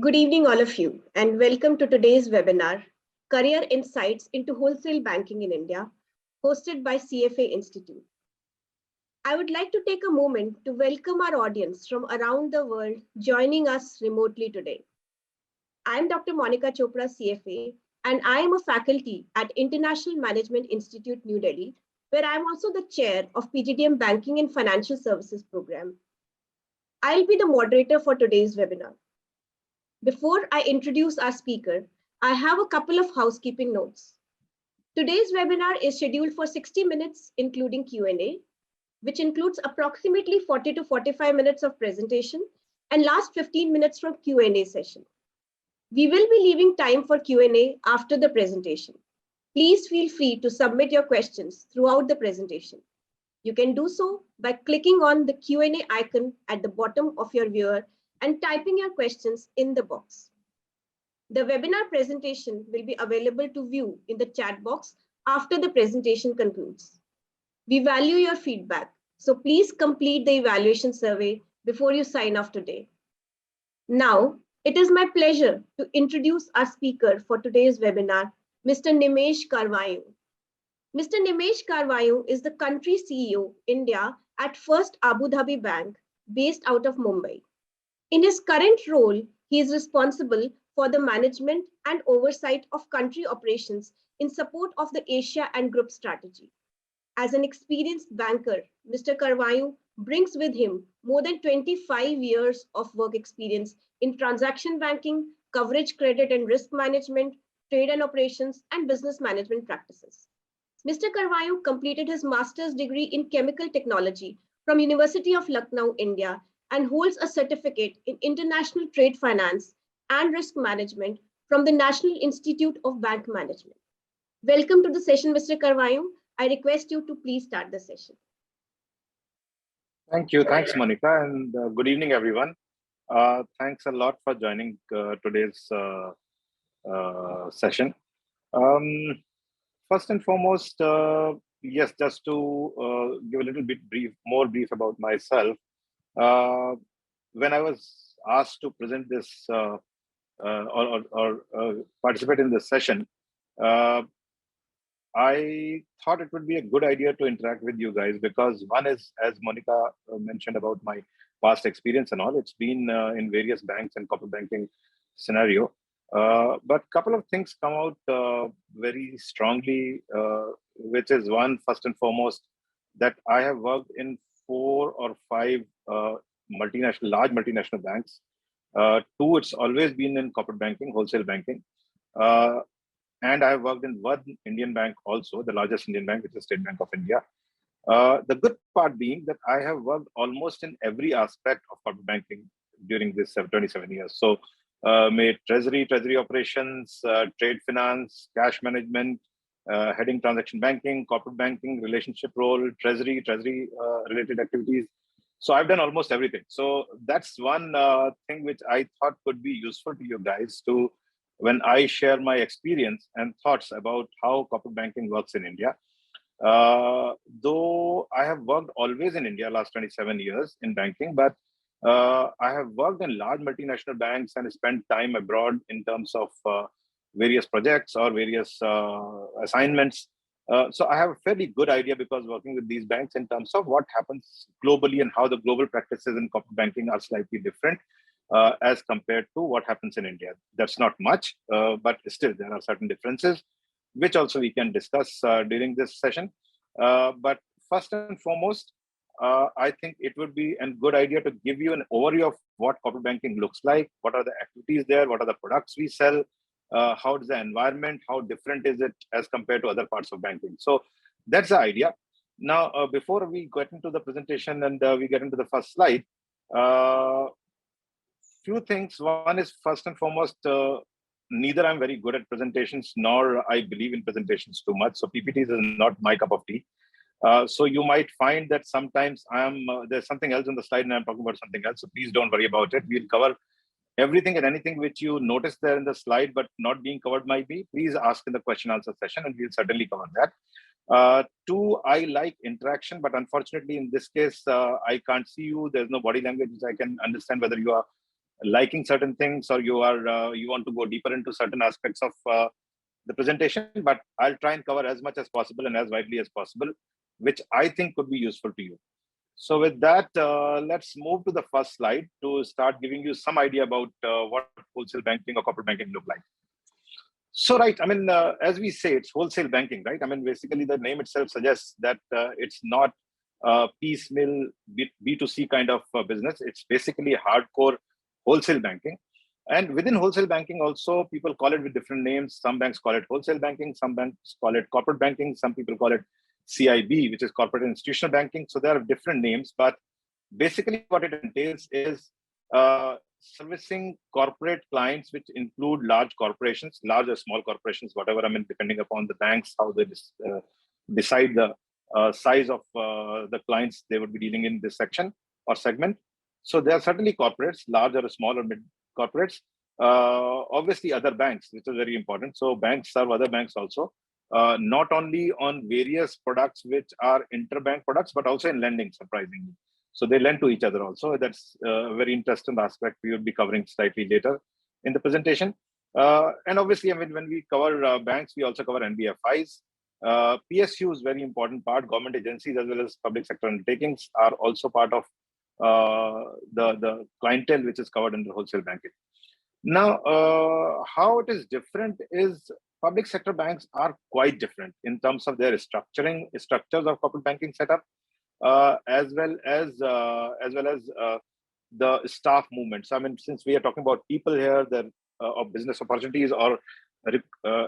Good evening, all of you, and welcome to today's webinar, Career Insights into Wholesale Banking in India, hosted by CFA Institute. I would like to take a moment to welcome our audience from around the world joining us remotely today. I am Dr. Monica Chopra, CFA, and I am a faculty at International Management Institute, New Delhi, where I am also the chair of PGDM Banking and Financial Services program. I'll be the moderator for today's webinar. Before I introduce our speaker, I have a couple of housekeeping notes. Today's webinar is scheduled for 60 minutes, including Q&A, which includes approximately 40 to 45 minutes of presentation and last 15 minutes from Q&A session. We will be leaving time for Q&A after the presentation. Please feel free to submit your questions throughout the presentation. You can do so by clicking on the Q&A icon at the bottom of your viewer and typing your questions in the box. The webinar presentation will be available to view in the chat box after the presentation concludes. We value your feedback, so please complete the evaluation survey before you sign off today. Now, it is my pleasure to introduce our speaker for today's webinar, Mr. Nimesh Karwanyun. Mr. Nimesh Karwanyun is the country CEO, India, at First Abu Dhabi Bank, based out of Mumbai. In his current role, he is responsible for the management and oversight of country operations in support of the Asia and Group strategy. As an experienced banker, Mr. Karwanyun brings with him more than 25 years of work experience in transaction banking, coverage credit and risk management, trade and operations, and business management practices. Mr. Karwanyun completed his master's degree in chemical technology from University of Lucknow, India, and holds a certificate in international trade finance and risk management from the National Institute of Bank Management. Welcome to the session, Mr. Karwanyun. I request you to please start the session. Thank you. Thanks, Monica, and good evening, everyone. Thanks a lot for joining today's session. First and foremost, yes, just to give a little bit more brief about myself. When I was asked to present this or participate in this session, I thought it would be a good idea to interact with you guys because one is, as Monica mentioned about my past experience and all, it's been in various banks and corporate banking scenario. But a couple of things come out very strongly, which is one, first and foremost, that I have worked in 4 or 5 large multinational banks. 2, it's always been in corporate banking, wholesale banking. And I have worked in one Indian bank also, the largest Indian bank, which is State Bank of India. The good part being that I have worked almost in every aspect of corporate banking during this 27 years. So made treasury operations, trade finance, cash management, heading transaction banking, corporate banking, relationship role, treasury related activities. So I've done almost everything. So that's one thing which I thought could be useful to you guys to when I share my experience and thoughts about how corporate banking works in India. Though I have worked always in India last 27 years in banking, but I have worked in large multinational banks and spent time abroad in terms of various projects or various assignments. So I have a fairly good idea because working with these banks in terms of what happens globally and how the global practices in corporate banking are slightly different as compared to what happens in India. That's not much, but still there are certain differences, which also we can discuss during this session. But first and foremost, I think it would be a good idea to give you an overview of what corporate banking looks like, what are the activities there, what are the products we sell, how is the environment, how different is it as compared to other parts of banking. So that's the idea. Now, before we get into the presentation and we get into the first slide, few things. One is first and foremost, neither I'm very good at presentations nor I believe in presentations too much. So PPTs is not my cup of tea. So you might find that sometimes there's something else on the slide and I'm talking about something else. So please don't worry about it. We'll cover everything and anything which you notice there in the slide but not being covered might be. Please ask in the question answer session and we'll certainly cover that. 2, I like interaction, but unfortunately in this case, I can't see you. There's no body language which I can understand whether you are liking certain things, or you want to go deeper into certain aspects of the presentation, but I'll try and cover as much as possible and as widely as possible, which I think could be useful to you. So with that, let's move to the first slide to start giving you some idea about what wholesale banking or corporate banking look like. So, right, I mean, as we say, it's wholesale banking, right? I mean, basically the name itself suggests that it's not piecemeal B2C kind of business. It's basically hardcore wholesale banking. And within wholesale banking also, people call it with different names. Some banks call it wholesale banking, some banks call it corporate banking, some people call it CIB, which is corporate institutional banking. So there are different names, but basically what it entails is servicing corporate clients, which include large corporations, large or small corporations, whatever, I mean, depending upon the banks, how they decide the size of the clients they would be dealing in this section or segment. So there are certainly corporates, large or small or mid corporates, obviously other banks, which is very important. So banks serve other banks also, not only on various products which are interbank products, but also in lending, surprisingly. So they lend to each other also. That's a very interesting aspect we will be covering slightly later in the presentation. And obviously, I mean, when we cover banks, we also cover NBFIs. PSU is very important part. Government agencies as well as public sector undertakings are also part of the clientele which is covered under wholesale banking. Now, how it is different is public sector banks are quite different in terms of their structures of corporate banking setup, as well as the staff movements. I mean, since we are talking about people here, the of business opportunities or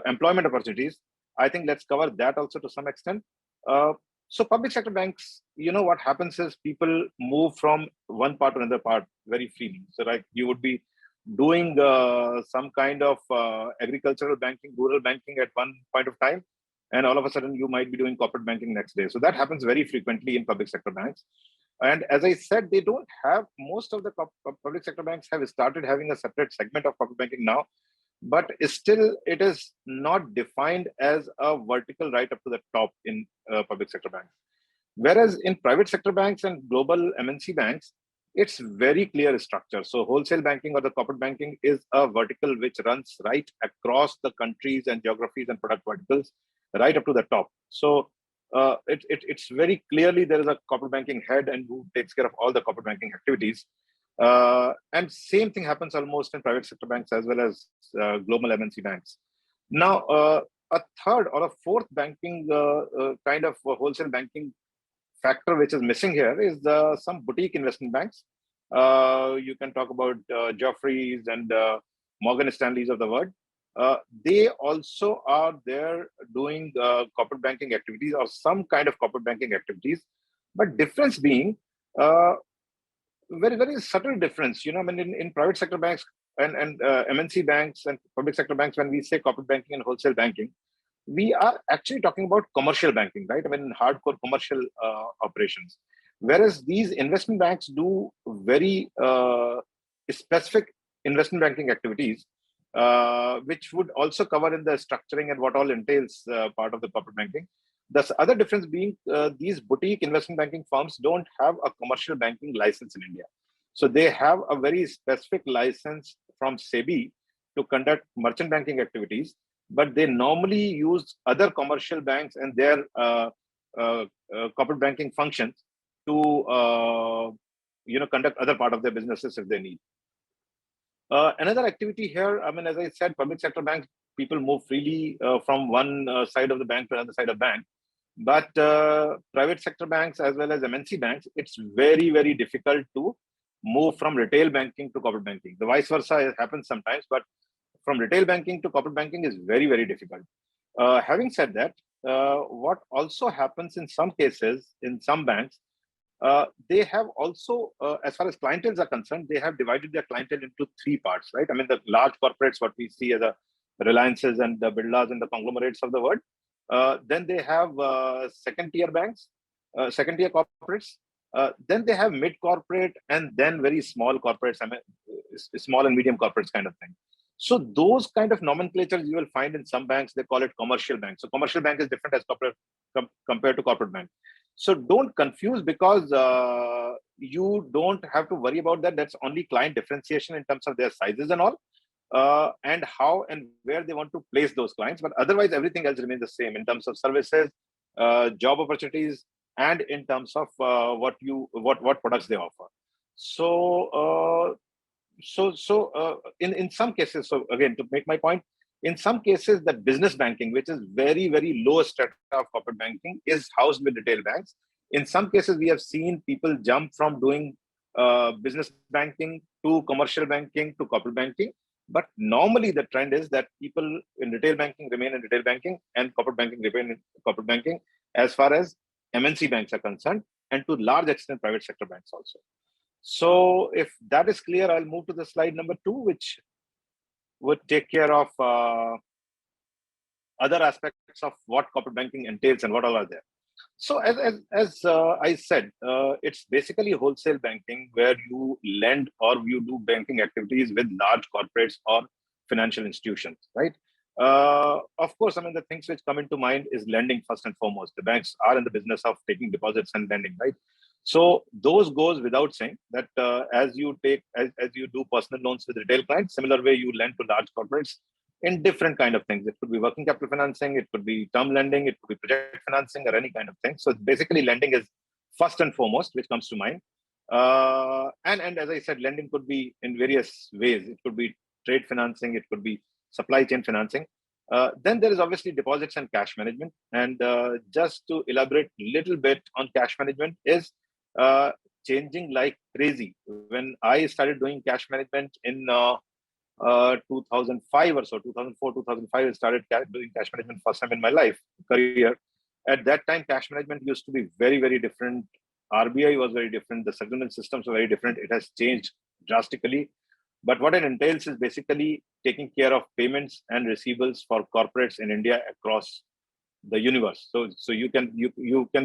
employment opportunities, I think let's cover that also to some extent. So public sector banks, you know, what happens is people move from one part to another part very freely. So like you would be doing some kind of agricultural banking, rural banking at one point of time, and all of a sudden you might be doing corporate banking next day. So that happens very frequently in public sector banks. And as I said, they don't have, most of the public sector banks have started having a separate segment of corporate banking now, but still it is not defined as a vertical right up to the top in public sector banks. Whereas in private sector banks and global MNC banks, it's very clear structure. So wholesale banking or the corporate banking is a vertical which runs right across the countries and geographies and product verticals, right up to the top. So it's very clearly there is a corporate banking head and who takes care of all the corporate banking activities. And same thing happens almost in private sector banks as well as global MNC banks. Now, a third or a fourth banking kind of wholesale banking factor which is missing here is some boutique investment banks. You can talk about Jefferies and Morgan Stanleys of the world. They also are there doing corporate banking activities or some kind of corporate banking activities, but difference being very, very subtle difference. You know, I mean, in private sector banks and MNC banks and public sector banks, when we say corporate banking and wholesale banking, we are actually talking about commercial banking, right? I mean, hardcore commercial operations. Whereas these investment banks do very specific investment banking activities, which would also cover in the structuring and what all entails part of the corporate banking. The other difference being these boutique investment banking firms don't have a commercial banking license in India. So they have a very specific license from SEBI to conduct merchant banking activities, but they normally use other commercial banks and their corporate banking functions to conduct other part of their businesses if they need. Another activity here, I mean, as I said, public sector banks, people move freely from one side of the bank to another side of bank. But private sector banks as well as MNC banks, it's very, very difficult to move from retail banking to corporate banking. The vice versa happens sometimes, but from retail banking to corporate banking is very, very difficult. Having said that, what also happens in some cases, in some banks, they have also, as far as clienteles are concerned, they have divided their clientele into three parts, right? I mean, the large corporates, what we see as the Reliances and the Birlas and the conglomerates of the world. Then they have second-tier banks, second-tier corporates. Then they have mid-corporate and then very small corporates, I mean, small and medium corporates kind of thing. So those kind of nomenclatures you will find in some banks, they call it commercial banks. So commercial bank is different as corporate compared to corporate bank. So don't confuse, because you don't have to worry about that. That's only client differentiation in terms of their sizes and all, and how and where they want to place those clients. But otherwise, everything else remains the same in terms of services, job opportunities, and in terms of what products they offer. So in some cases, so again, to make my point, in some cases, the business banking, which is very, very low strata of corporate banking, is housed with retail banks. In some cases, we have seen people jump from doing business banking to commercial banking to corporate banking. But normally the trend is that people in retail banking remain in retail banking, and corporate banking remain in corporate banking, as far as MNC banks are concerned, and to large extent private sector banks also. So if that is clear, I'll move to the slide number 2, which would take care of other aspects of what corporate banking entails and what all are there. So as I said, it's basically wholesale banking, where you lend or you do banking activities with large corporates or financial institutions, right? Of course, I mean, the things which come into mind is lending first and foremost. The banks are in the business of taking deposits and lending, right? So those goes without saying that as you do personal loans with retail clients, similar way you lend to large corporates in different kind of things. It could be working capital financing, it could be term lending, it could be project financing, or any kind of thing. So basically lending is first and foremost, which comes to mind. And as I said, lending could be in various ways. It could be trade financing, it could be supply chain financing. Then there is obviously deposits and cash management. And just to elaborate a little bit on cash management is changing like crazy. When I started doing cash management in 2005 or so, 2004, 2005, I started doing cash management first time in my life, career. At that time, cash management used to be very, very different. RBI was very different. The settlement systems were very different. It has changed drastically. But what it entails is basically taking care of payments and receivables for corporates in India across the universe. So you can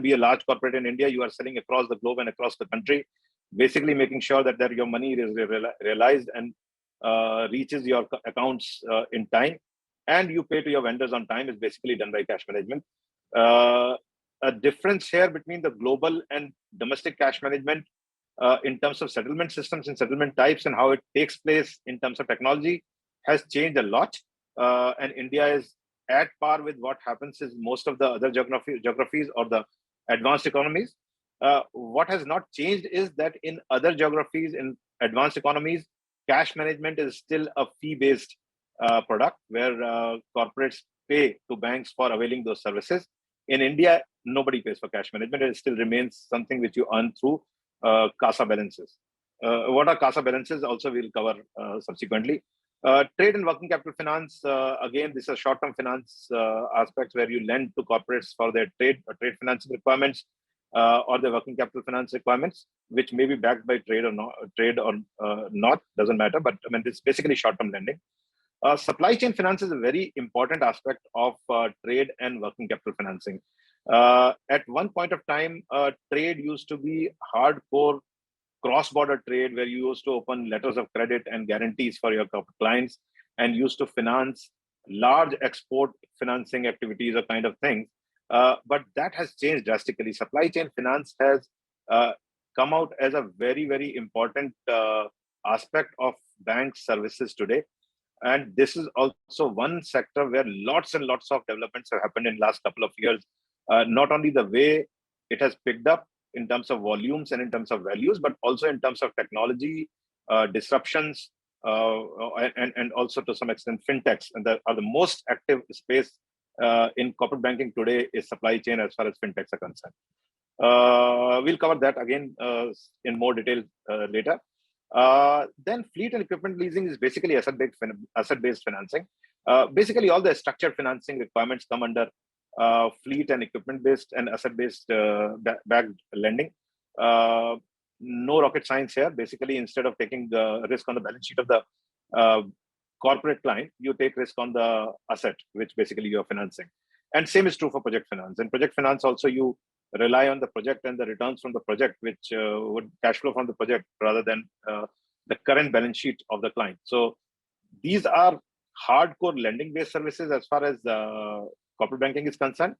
be a large corporate in India. You are selling across the globe and across the country, basically making sure that your money is realized and reaches your accounts in time, and you pay to your vendors on time, is basically done by cash management. A difference here between the global and domestic cash management in terms of settlement systems and settlement types and how it takes place in terms of technology has changed a lot. And India is at par with what happens in most of the other geographies or the advanced economies. What has not changed is that in other geographies, in advanced economies, cash management is still a fee-based product where corporates pay to banks for availing those services. In India, nobody pays for cash management. It still remains something which you earn through CASA balances. What are CASA balances? Also, we'll cover subsequently. Trade and working capital finance, again, this is short-term finance aspects where you lend to corporates for their trade financing requirements or their working capital finance requirements, which may be backed by trade or not, doesn't matter. But I mean, it's basically short-term lending. Supply chain finance is a very important aspect of trade and working capital financing. At one point of time, trade used to be hardcore cross-border trade, where you used to open letters of credit and guarantees for your clients and used to finance large export financing activities or kind of things. But that has changed drastically. Supply chain finance has come out as a very, very important aspect of bank services today. And this is also one sector where lots and lots of developments have happened in the last couple of years. Not only the way it has picked up in terms of volumes and in terms of values, but also in terms of technology, disruptions, and also to some extent fintechs. And the most active space in corporate banking today is supply chain as far as fintechs are concerned. We'll cover that again in more detail later. Then fleet and equipment leasing is basically asset-based financing. Basically, all the structured financing requirements come under fleet and equipment-based and asset-based backed lending. No rocket science here. Basically, instead of taking the risk on the balance sheet of the corporate client, you take risk on the asset, which basically you're financing. And same is true for project finance. And project finance also, you rely on the project and the returns from the project, which would cash flow from the project rather than the current balance sheet of the client. So these are hardcore lending-based services as far as corporate banking is concerned.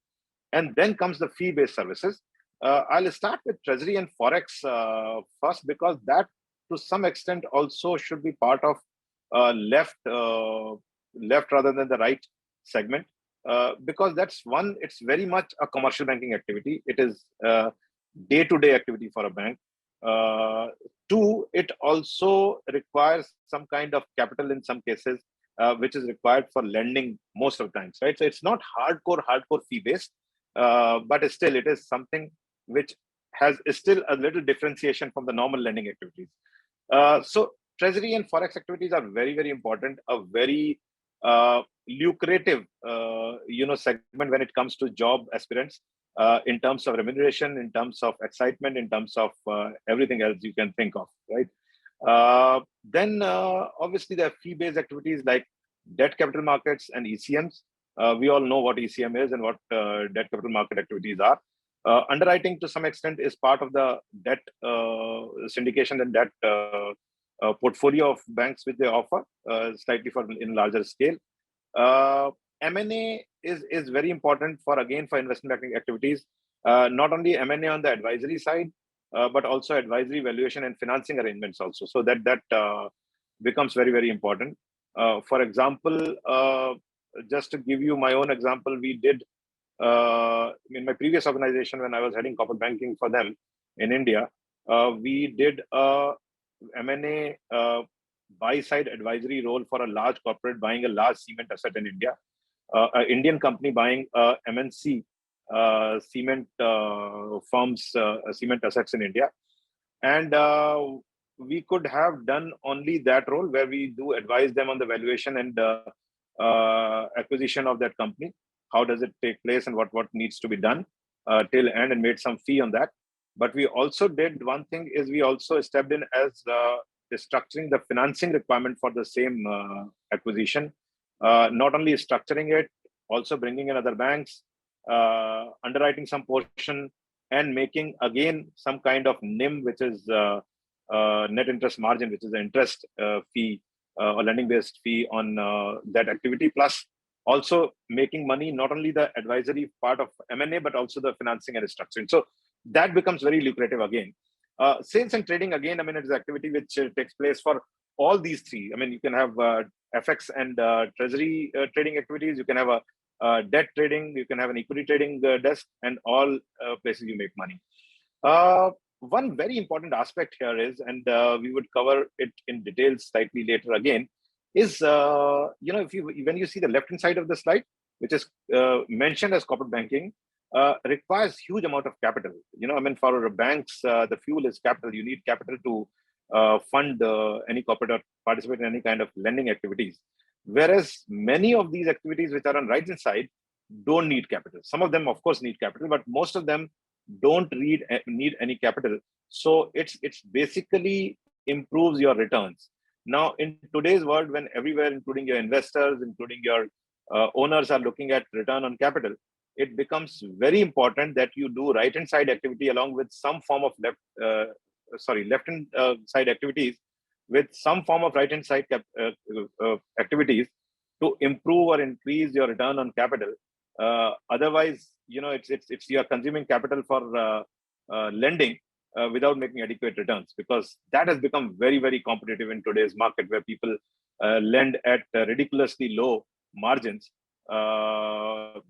And then comes the fee-based services. I'll start with treasury and forex first, because that to some extent also should be part of left rather than the right segment, because that's one, it's very much a commercial banking activity. It is day-to-day activity for a bank. Two, it also requires some kind of capital in some cases, which is required for lending most of the times, right? So it's not hardcore fee based, but still it is something which has still a little differentiation from the normal lending activities. So treasury and forex activities are very, very important, a very lucrative segment when it comes to job aspirants, in terms of remuneration, in terms of excitement, in terms of everything else you can think of, right? Then obviously there are fee-based activities like debt capital markets and ECMs. We all know what ECM is and what debt capital market activities are. Underwriting to some extent is part of the debt syndication and debt portfolio of banks which they offer, slightly for in larger scale. M&A is very important for investment banking activities. Not only M&A on the advisory side, but also advisory, valuation, and financing arrangements also. So that becomes very, very important. For example, just to give you my own example, we did in my previous organization when I was heading corporate banking for them in India, we did a M&A buy-side advisory role for a large corporate buying a large cement asset in India, an Indian company buying MNC cement firms, cement assets in India. And we could have done only that role where we do advise them on the valuation and acquisition of that company. How does it take place and what needs to be done till end, and made some fee on that. But we also did one thing is we also stepped in as structuring the financing requirement for the same acquisition. Not only structuring it, also bringing in other banks, underwriting some portion, and making again some kind of NIM, which is net interest margin, which is the interest fee or lending based fee on that activity, plus also making money, not only the advisory part of M&A, but also the financing and structuring. So that becomes very lucrative again. Sales and trading, again, I mean, it is activity which takes place for all these three. I mean, you can have FX and treasury trading activities. You can have a debt trading. You can have an equity trading desk, and all places you make money. One very important aspect here is, and we would cover it in detail slightly later again, is when you see the left hand side of the slide, which is mentioned as corporate banking, requires huge amount of capital. I mean, for banks, the fuel is capital. You need capital to fund any corporate or participate in any kind of lending activities. Whereas many of these activities which are on right hand side don't need capital. Some of them, of course, need capital, but most of them don't need any capital. So it's basically improves your returns. Now, in today's world, when everywhere, including your investors, including your owners, are looking at return on capital, it becomes very important that you do right-hand side activity along with some form of left-hand side activities with some form of right-hand side activities to improve or increase your return on capital. Otherwise, it's you are consuming capital for lending without making adequate returns, because that has become very, very competitive in today's market, where people lend at ridiculously low margins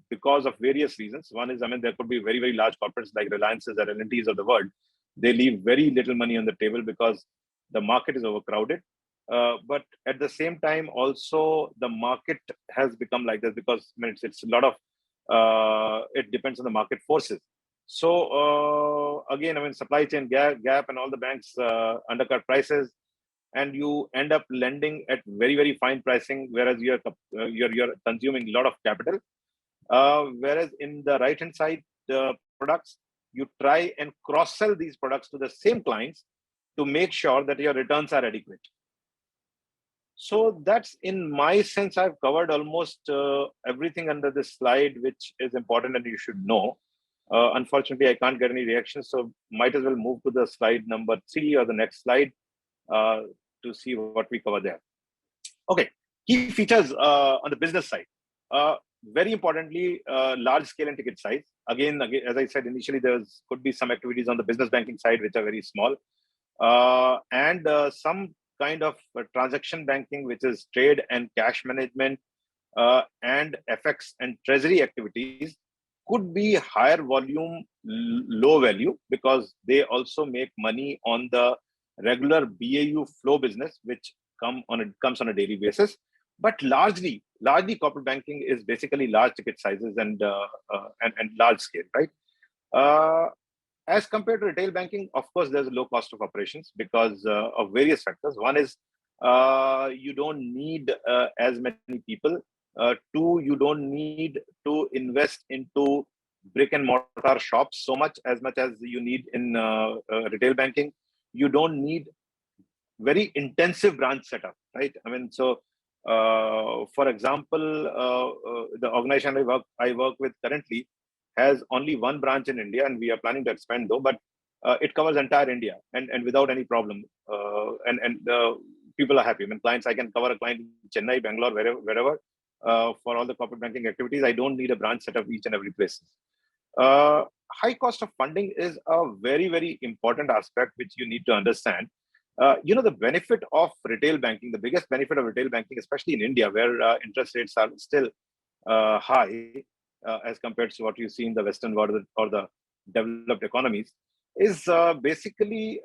because of various reasons. One is, I mean, there could be very, very large corporates like Reliances or L&Ts of the world. They leave very little money on the table because the market is overcrowded. But at the same time, also the market has become like this because it's a lot of, it depends on the market forces. So again, I mean, supply chain gap and all the banks undercut prices, and you end up lending at very, very fine pricing, whereas you're consuming a lot of capital. Whereas in the right hand side products, you try and cross sell these products to the same clients to make sure that your returns are adequate. So that's, in my sense, I've covered almost everything under this slide, which is important and you should know. Unfortunately, I can't get any reactions, so might as well move to the slide number 3 or the next slide to see what we cover there. Okay, key features on the business side. very importantly, large scale and ticket size. Again, as I said initially, could be some activities on the business banking side which are very small, and some kind of transaction banking, which is trade and cash management, and FX and treasury activities, could be higher volume, low value, because they also make money on the regular BAU flow business, which comes on a daily basis. But largely corporate banking is basically large ticket sizes and large scale, right? As compared to retail banking, of course, there's a low cost of operations because of various factors. One is you don't need as many people. Two, you don't need to invest into brick and mortar shops as much as you need in retail banking. You don't need very intensive branch setup, right? I mean, so for example, the organization I work with currently has only one branch in India, and we are planning to expand though, but it covers entire India and without any problem. People are happy. I mean, I can cover a client in Chennai, Bangalore, wherever, for all the corporate banking activities. I don't need a branch set up each and every place. High cost of funding is a very, very important aspect which you need to understand. The benefit of retail banking, the biggest benefit of retail banking, especially in India, where interest rates are still high as compared to what you see in the Western world or the developed economies, is basically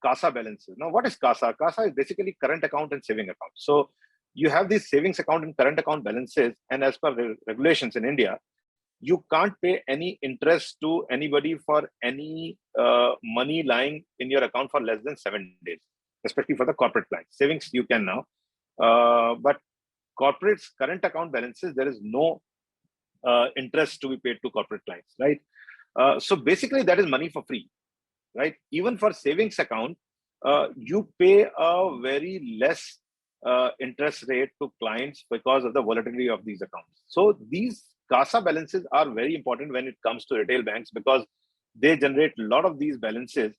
CASA balances. Now, what is CASA? CASA is basically current account and saving account. So you have these savings account and current account balances, and as per regulations in India, you can't pay any interest to anybody for any money lying in your account for less than 7 days, especially for the corporate clients. Savings you can now, but corporates' current account balances, there is no interest to be paid to corporate clients, right? So basically, that is money for free, right? Even for savings account, you pay a very less interest rate to clients because of the volatility of these accounts. So these CASA balances are very important when it comes to retail banks, because they generate a lot of these balances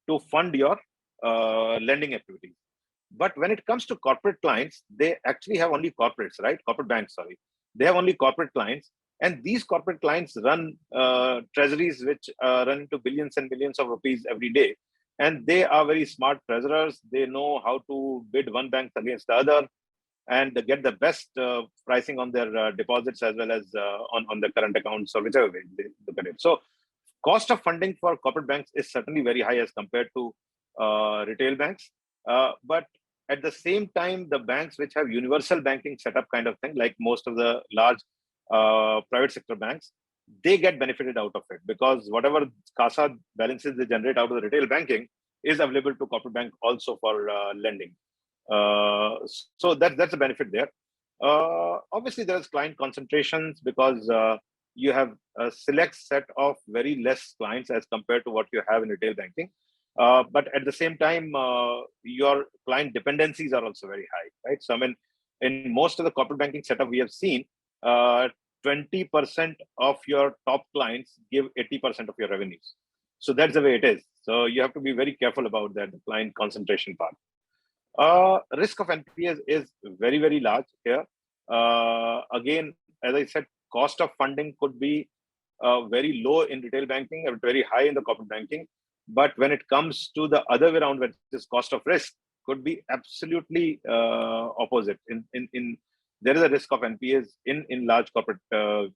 to fund your lending activities. But when it comes to corporate clients, they actually have only corporates, right? Corporate banks, sorry. They have only corporate clients. And these corporate clients run treasuries which run into billions and billions of rupees every day. And they are very smart treasurers. They know how to bid one bank against the other and get the best pricing on their deposits as well as on the current accounts or whichever way they look at it. So cost of funding for corporate banks is certainly very high as compared to retail banks. But at the same time, the banks which have universal banking setup kind of thing, like most of the large private sector banks, they get benefited out of it, because whatever CASA balances they generate out of the retail banking is available to corporate bank also for lending. So that's a benefit there. Obviously, there's client concentrations because you have a select set of very less clients as compared to what you have in retail banking. But at the same time, your client dependencies are also very high, right? So I mean, in most of the corporate banking setup we have seen, 20% of your top clients give 80% of your revenues. So that's the way it is. So you have to be very careful about that, the client concentration part. Risk of NPAs is very, very large here. Again, as I said, cost of funding could be very low in retail banking and very high in the corporate banking. But when it comes to the other way around, which is cost of risk, could be absolutely opposite. There is a risk of NPAs in large corporate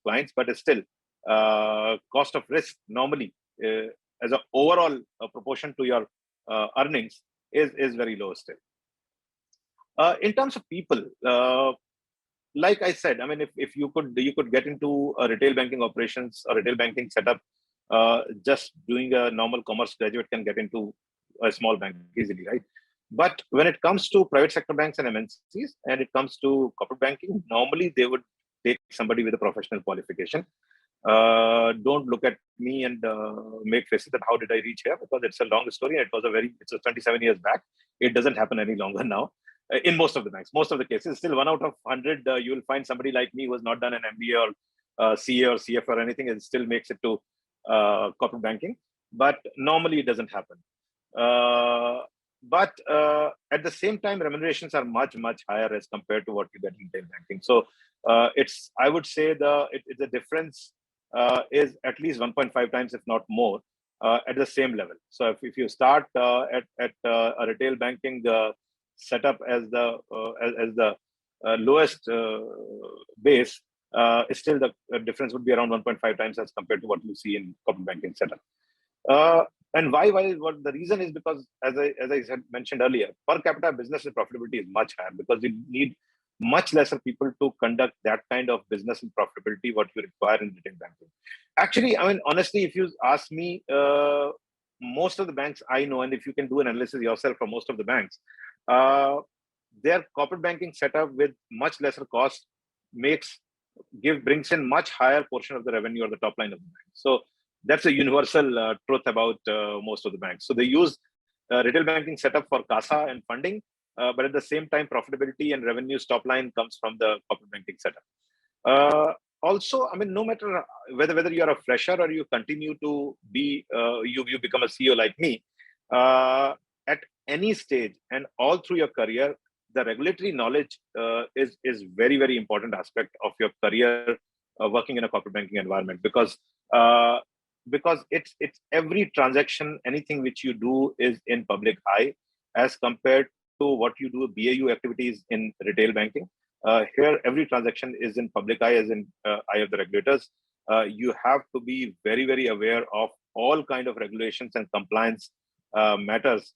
clients, but it's still cost of risk normally as an overall proportion to your earnings is very low still. In terms of people, like I said, I mean, if you could get into a retail banking operations or retail banking setup, just doing a normal commerce graduate can get into a small bank easily, right? But when it comes to private sector banks and MNCs, and it comes to corporate banking, normally they would take somebody with a professional qualification. Don't look at me and make faces that how did I reach here, because it's a long story. It's 27 years back. It doesn't happen any longer now. In most of the banks, most of the cases, still 1 out of 100, you will find somebody like me who has not done an MBA or CA or CF or anything and still makes it to corporate banking. But normally it doesn't happen. but at the same time, remunerations are much, much higher as compared to what you get in retail banking. So I would say the difference is at least 1.5 times, if not more, at the same level. So if you start at a retail banking setup as the lowest base, still the difference would be around 1.5 times as compared to what you see in corporate banking setup. And why? What the reason is because, as I mentioned earlier, per capita business and profitability is much higher because you need much lesser people to conduct that kind of business and profitability what you require in retail banking. Actually, I mean, honestly, if you ask me, most of the banks I know, and if you can do an analysis yourself for most of the banks, their corporate banking setup with much lesser cost brings in much higher portion of the revenue or the top line of the bank. So that's a universal truth about most of the banks. So they use retail banking setup for CASA and funding, but at the same time, profitability and revenue top line comes from the corporate banking setup. Also, I mean, no matter whether you're a fresher or you continue to be, you become a CEO like me, at any stage and all through your career, the regulatory knowledge is very, very important aspect of your career working in a corporate banking environment, because it's every transaction, anything which you do is in public eye as compared to what you do BAU activities in retail banking. Here, every transaction is in public eye, as in eye of the regulators. You have to be very, very aware of all kind of regulations and compliance matters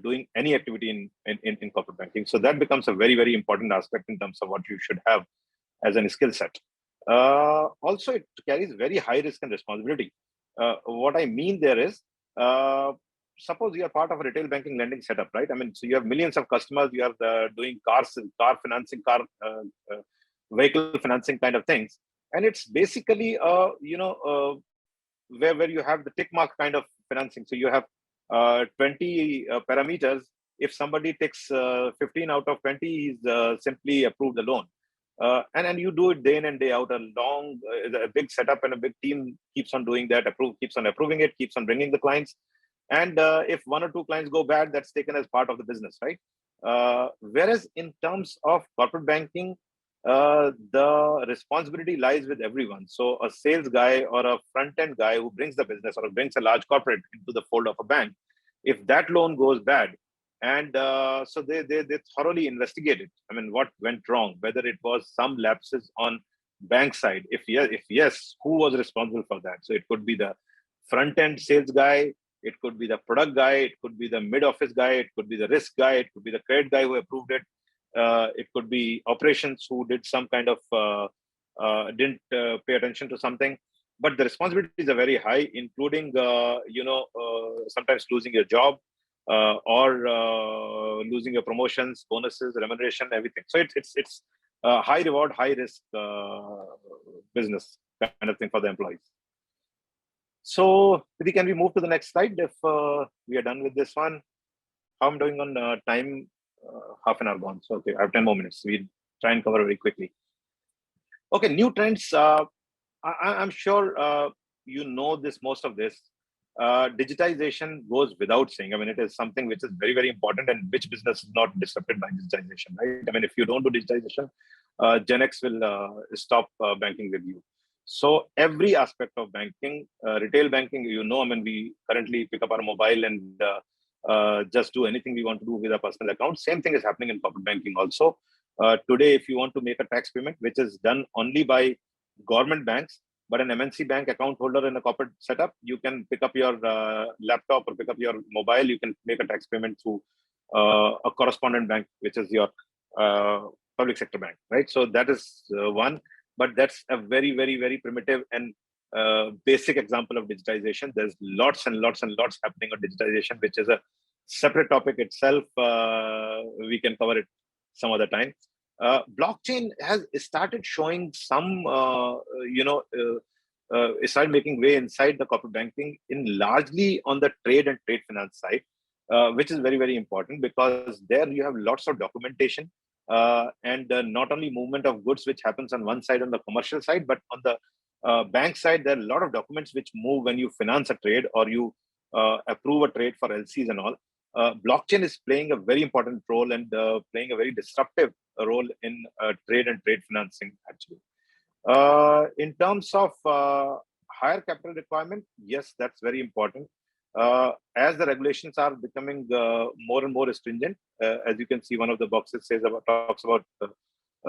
doing any activity in corporate banking. So that becomes a very, very important aspect in terms of what you should have as a skill set. Also, it carries very high risk and responsibility. What I mean there is, suppose you are part of a retail banking lending setup, right? I mean, so you have millions of customers, you are doing car financing, vehicle financing kind of things. And it's basically, where you have the tick mark kind of financing. So you have 20 parameters. If somebody takes 15 out of 20, he's simply approved the loan. And you do it day in and day out. A big setup and a big team keeps on doing that, keeps on approving it, keeps on bringing the clients. And if one or two clients go bad, that's taken as part of the business, right? Whereas in terms of corporate banking, the responsibility lies with everyone. So a sales guy or a front-end guy who brings the business or brings a large corporate into the fold of a bank, if that loan goes bad, and so they thoroughly investigate it. I mean, what went wrong, whether it was some lapses on bank side. If yes, who was responsible for that? So it could be the front-end sales guy, it could be the product guy, it could be the mid-office guy, it could be the risk guy, it could be the credit guy who approved it. It could be operations who did some kind of didn't pay attention to something. But the responsibilities are very high, including sometimes losing your job or losing your promotions, bonuses, remuneration, everything. So it's high reward, high risk business kind of thing for the employees. So, can we move to the next slide if we are done with this one? How I'm doing on time? Half an hour gone. So, okay, I have 10 more minutes. We try and cover very quickly. Okay, new trends. I'm sure you know this. Most of this digitization goes without saying. I mean, it is something which is very, very important, and which business is not disrupted by digitization, right? I mean, if you don't do digitization, Gen X will stop banking with you. So every aspect of banking, retail banking, I mean, we currently pick up our mobile and just do anything we want to do with our personal account. Same thing is happening in corporate banking also. Today, if you want to make a tax payment, which is done only by government banks, but an MNC bank account holder in a corporate setup, you can pick up your laptop or pick up your mobile. You can make a tax payment through a correspondent bank, which is your public sector bank, right? So that is one. But that's a very, very, very primitive and basic example of digitization. There's lots and lots and lots happening on digitization, which is a separate topic itself. We can cover it some other time. Blockchain has started showing some, started making way inside the corporate banking in largely on the trade and trade finance side, which is very, very important, because there you have lots of documentation. And not only movement of goods, which happens on one side on the commercial side, but on the bank side, there are a lot of documents which move when you finance a trade or you approve a trade for LCs and all. blockchain is playing a very important role and playing a very disruptive role in trade and trade financing, actually. In terms of higher capital requirement, yes, that's very important. As the regulations are becoming more and more stringent, as you can see, one of the boxes talks about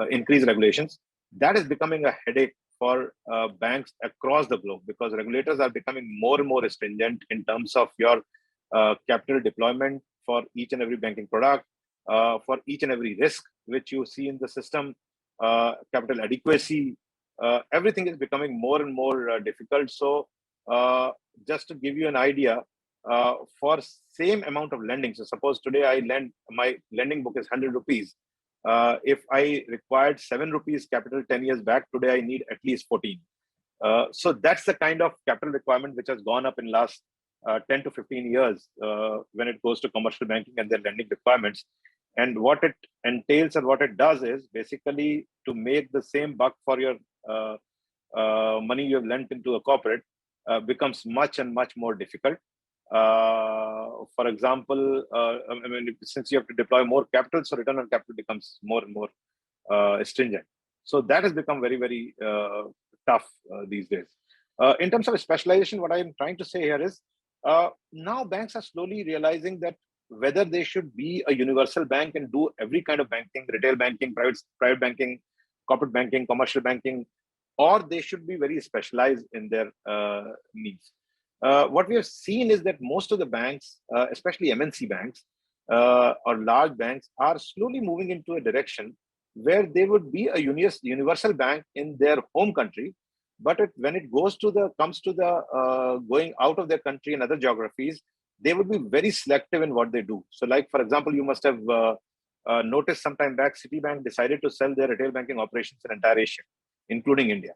increased regulations. That is becoming a headache for banks across the globe, because regulators are becoming more and more stringent in terms of your capital deployment for each and every banking product, for each and every risk which you see in the system, capital adequacy. Everything is becoming more and more difficult. So just to give you an idea, for same amount of lending, so suppose today my lending book is 100 rupees. If I required 7 rupees capital 10 years back, today I need at least 14. So that's the kind of capital requirement which has gone up in last 10 to 15 years when it goes to commercial banking and their lending requirements. And what it entails and what it does is basically to make the same buck for your money you have lent into a corporate becomes much and much more difficult. For example, I mean, since you have to deploy more capital, so return on capital becomes more and more stringent. So that has become very, very tough these days. In terms of specialization, what I am trying to say here is now banks are slowly realizing that whether they should be a universal bank and do every kind of banking, retail banking, private banking, corporate banking, commercial banking, or they should be very specialized in their needs. What we have seen is that most of the banks, especially MNC banks or large banks, are slowly moving into a direction where they would be a universal bank in their home country, but when it comes to the going out of their country and other geographies, they would be very selective in what they do. So, like for example, you must have noticed some time back, Citibank decided to sell their retail banking operations in entire Asia, including India.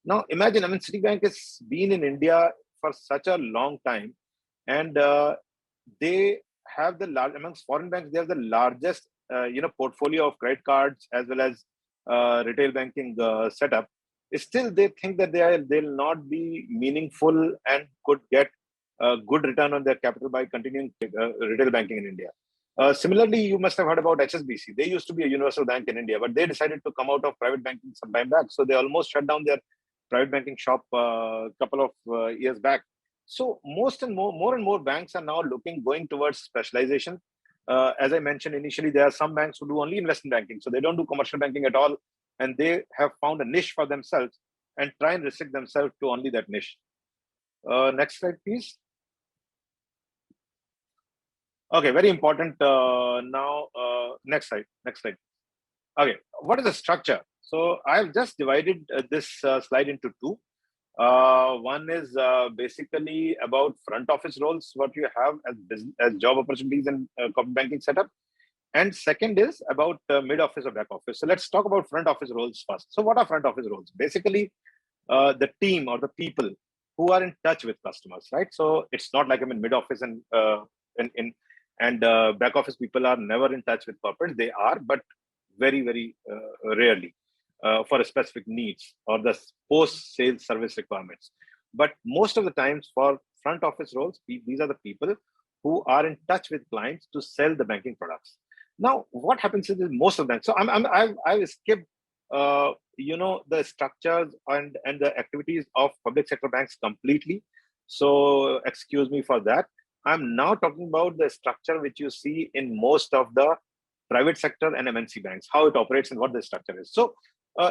Now, imagine, I mean, Citibank has been in India for such a long time, and they have amongst foreign banks, they have the largest portfolio of credit cards as well as retail banking setup. Still, they think that they'll not be meaningful and could get a good return on their capital by continuing retail banking in India. Similarly, you must have heard about HSBC. They used to be a universal bank in India, but they decided to come out of private banking some time back. So they almost shut down their private banking shop a couple of years back. So more and more banks are now going towards specialization. As I mentioned initially, there are some banks who do only investment banking, so they don't do commercial banking at all, and they have found a niche for themselves and try and restrict themselves to only that niche. Next slide, please. Okay, very important. Now, next slide. Okay, what is the structure? So I've just divided this slide into two. One is basically about front office roles, what you have as job opportunities and corporate banking setup. And second is about mid office or back office. So let's talk about front office roles first. So what are front office roles? Basically, the team or the people who are in touch with customers, right? So it's not like I'm in mid office and back office people are never in touch with corporates. They are, but very, very rarely for specific needs or the post-sales service requirements. But most of the times for front office roles, these are the people who are in touch with clients to sell the banking products. Now, what happens is most of them. So I've skipped, the structures and the activities of public sector banks completely. So excuse me for that. I'm now talking about the structure which you see in most of the private sector and MNC banks, how it operates and what the structure is. So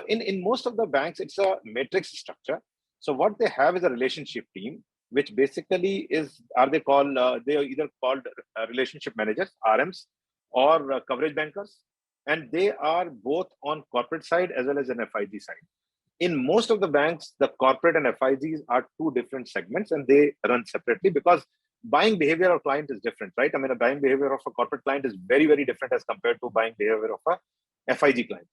in most of the banks, it's a matrix structure. So what they have is a relationship team, which basically they are either called relationship managers, RMs, or coverage bankers. And they are both on corporate side as well as an FIG side. In most of the banks, the corporate and FIGs are two different segments and they run separately because buying behavior of client is different, right? I mean, a buying behavior of a corporate client is very, very different as compared to buying behavior of a FIG client.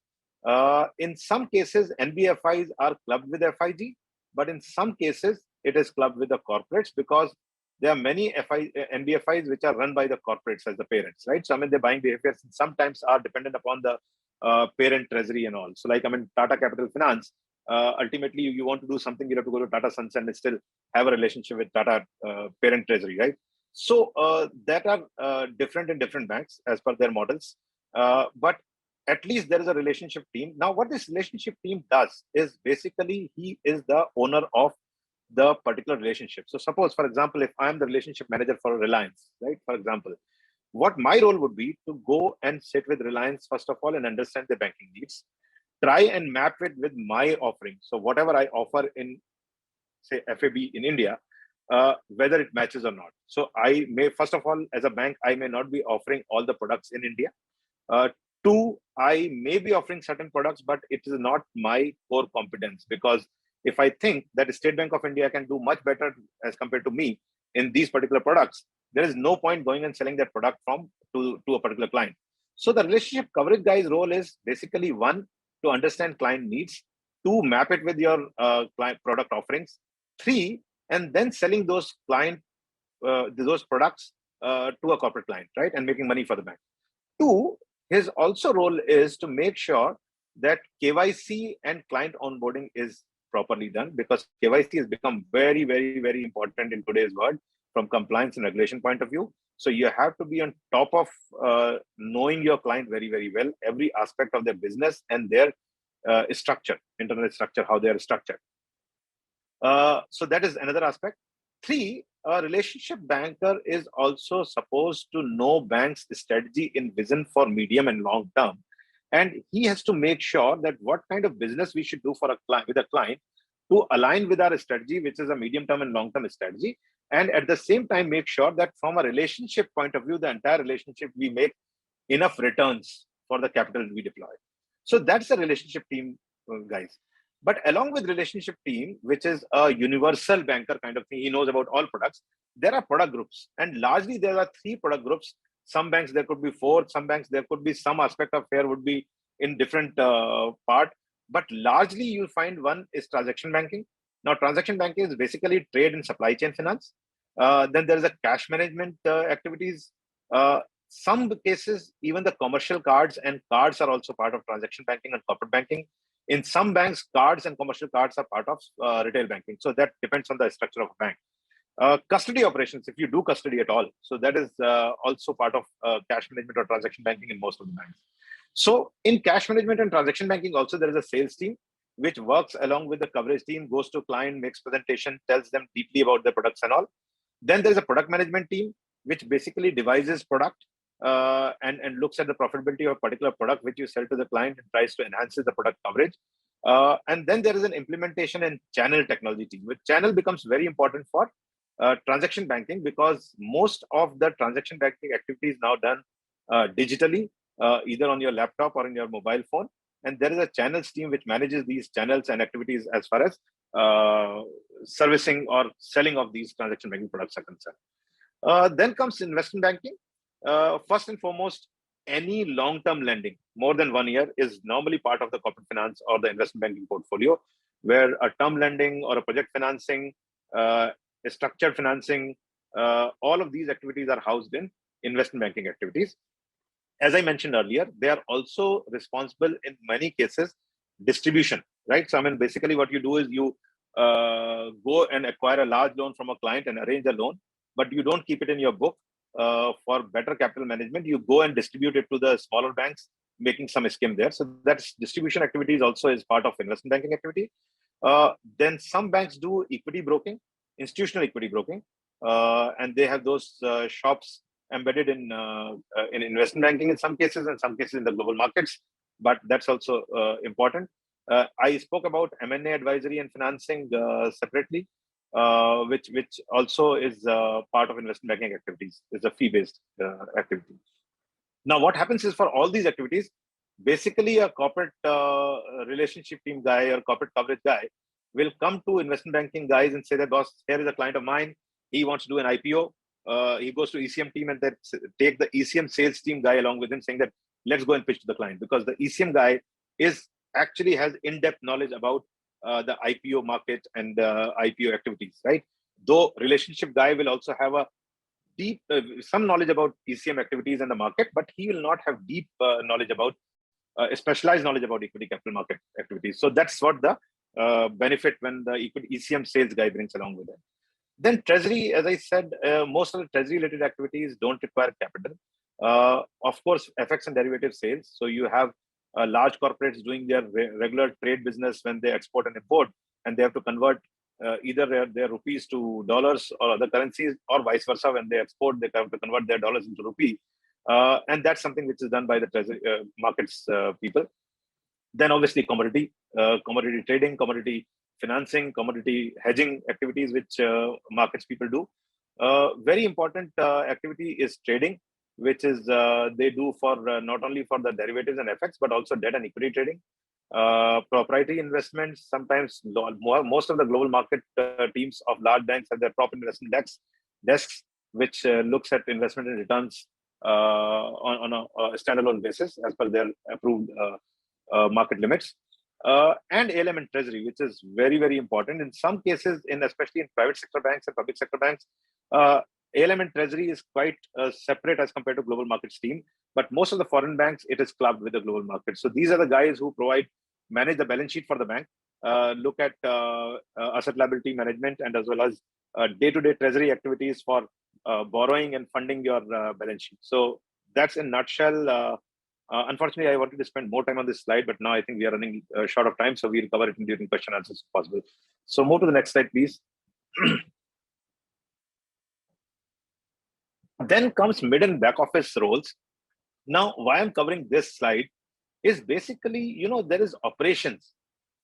In some cases, NBFIs are clubbed with FIG, but in some cases, it is clubbed with the corporates because there are many NBFIs which are run by the corporates as the parents, right? So, I mean, their buying behaviors sometimes are dependent upon the parent treasury and all. So, like, I mean, Tata Capital Finance, ultimately, you want to do something, you have to go to Tata Sons and still have a relationship with Tata parent treasury, right? So that are different in different banks as per their models. But at least there is a relationship team. Now, what this relationship team does is basically he is the owner of the particular relationship. So suppose, for example, if I'm the relationship manager for Reliance, right? For example, what my role would be to go and sit with Reliance, first of all, and understand their banking needs, try and map it with my offering. So whatever I offer in, say, FAB in India, whether it matches or not. So I may, first of all, as a bank, I may not be offering all the products in India. Uh, Two, I may be offering certain products, but it is not my core competence, because if I think that State Bank of India can do much better as compared to me in these particular products, there is no point going and selling that product to a particular client. So the relationship coverage guy's role is basically, one, to understand client needs, two, map it with your client product offerings, three, and then selling those products to a corporate client, right, and making money for the bank. Two, his also role is to make sure that KYC and client onboarding is properly done, because KYC has become very, very, very important in today's world from compliance and regulation point of view. So you have to be on top of knowing your client very, very well, every aspect of their business and their structure, internal structure, how they are structured. So that is another aspect. Three, a relationship banker is also supposed to know bank's strategy in vision for medium and long term. And he has to make sure that what kind of business we should do for a client with a client to align with our strategy, which is a medium term and long term strategy. And at the same time, make sure that from a relationship point of view, the entire relationship, we make enough returns for the capital we deploy. So that's the relationship team, guys. But along with relationship team, which is a universal banker kind of thing, he knows about all products, there are product groups. And largely there are three product groups. Some banks, there could be four. Some banks, there could be some aspect of here would be in different part. But largely you'll find one is transaction banking. Now, transaction banking is basically trade and supply chain finance. Then there is a cash management activities. Some cases, even the commercial cards and cards are also part of transaction banking and corporate banking. In some banks, cards and commercial cards are part of retail banking. So that depends on the structure of a bank. Custody operations, if you do custody at all, so that is also part of cash management or transaction banking in most of the banks. So in cash management and transaction banking also, there is a sales team which works along with the coverage team, goes to client, makes presentation, tells them deeply about the products and all. Then there's a product management team which basically devises product and looks at the profitability of a particular product which you sell to the client and tries to enhance the product coverage. And then there is an implementation and channel technology team, which channel becomes very important for transaction banking, because most of the transaction banking activity is now done digitally, either on your laptop or in your mobile phone. And there is a channels team which manages these channels and activities as far as servicing or selling of these transaction banking products are concerned. Then comes investment banking. First and foremost, any long-term lending, more than 1 year, is normally part of the corporate finance or the investment banking portfolio, where a term lending or a project financing, a structured financing, all of these activities are housed in investment banking activities. As I mentioned earlier, they are also responsible in many cases distribution, right? So I mean, basically what you do is you go and acquire a large loan from a client and arrange a loan, but you don't keep it in your book. For better capital management, you go and distribute it to the smaller banks, making some skim there. So that's distribution activities also is part of investment banking activity. Then some banks do equity broking, institutional equity broking, and they have those shops embedded in investment banking in some cases, and some cases in the global markets. But that's also important. I spoke about M&A advisory and financing separately. Which also is part of investment banking activities. It's a fee-based activity. Now, what happens is for all these activities, basically a corporate relationship team guy or corporate coverage guy will come to investment banking guys and say that, boss, here is a client of mine. He wants to do an IPO. He goes to ECM team and then take the ECM sales team guy along with him, saying that let's go and pitch to the client, because the ECM guy actually has in-depth knowledge about the IPO market and IPO activities, right? Though relationship guy will also have a deep, some knowledge about ECM activities and the market, but he will not have deep knowledge about, specialized knowledge about equity capital market activities. So that's what the benefit when the equity ECM sales guy brings along with it. Then treasury, as I said, most of the treasury related activities don't require capital. Of course, FX and derivative sales. So you have large corporates doing their regular trade business when they export and import, and they have to convert either their rupees to dollars or other currencies, or vice versa. When they export, they have to convert their dollars into rupee. And that's something which is done by the treasury markets people. Then obviously commodity trading, commodity financing, commodity hedging activities, which markets people do. Very important activity is trading, which is they do for not only for the derivatives and FX, but also debt and equity trading. Proprietary investments, sometimes most of the global market teams of large banks have their proper investment desks, which looks at investment and returns on a standalone basis as per their approved market limits. And ALM and treasury, which is very, very important. In some cases, especially in private sector banks and public sector banks, ALM and treasury is quite separate as compared to global markets team. But most of the foreign banks, it is clubbed with the global market. So these are the guys who manage the balance sheet for the bank, look at asset liability management, and as well as day-to-day treasury activities for borrowing and funding your balance sheet. So that's in a nutshell. Unfortunately, I wanted to spend more time on this slide, but now I think we are running short of time, so we'll cover it during question and answers if possible. So move to the next slide, please. Then comes mid and back office roles. Now, why I'm covering this slide is basically, there is operations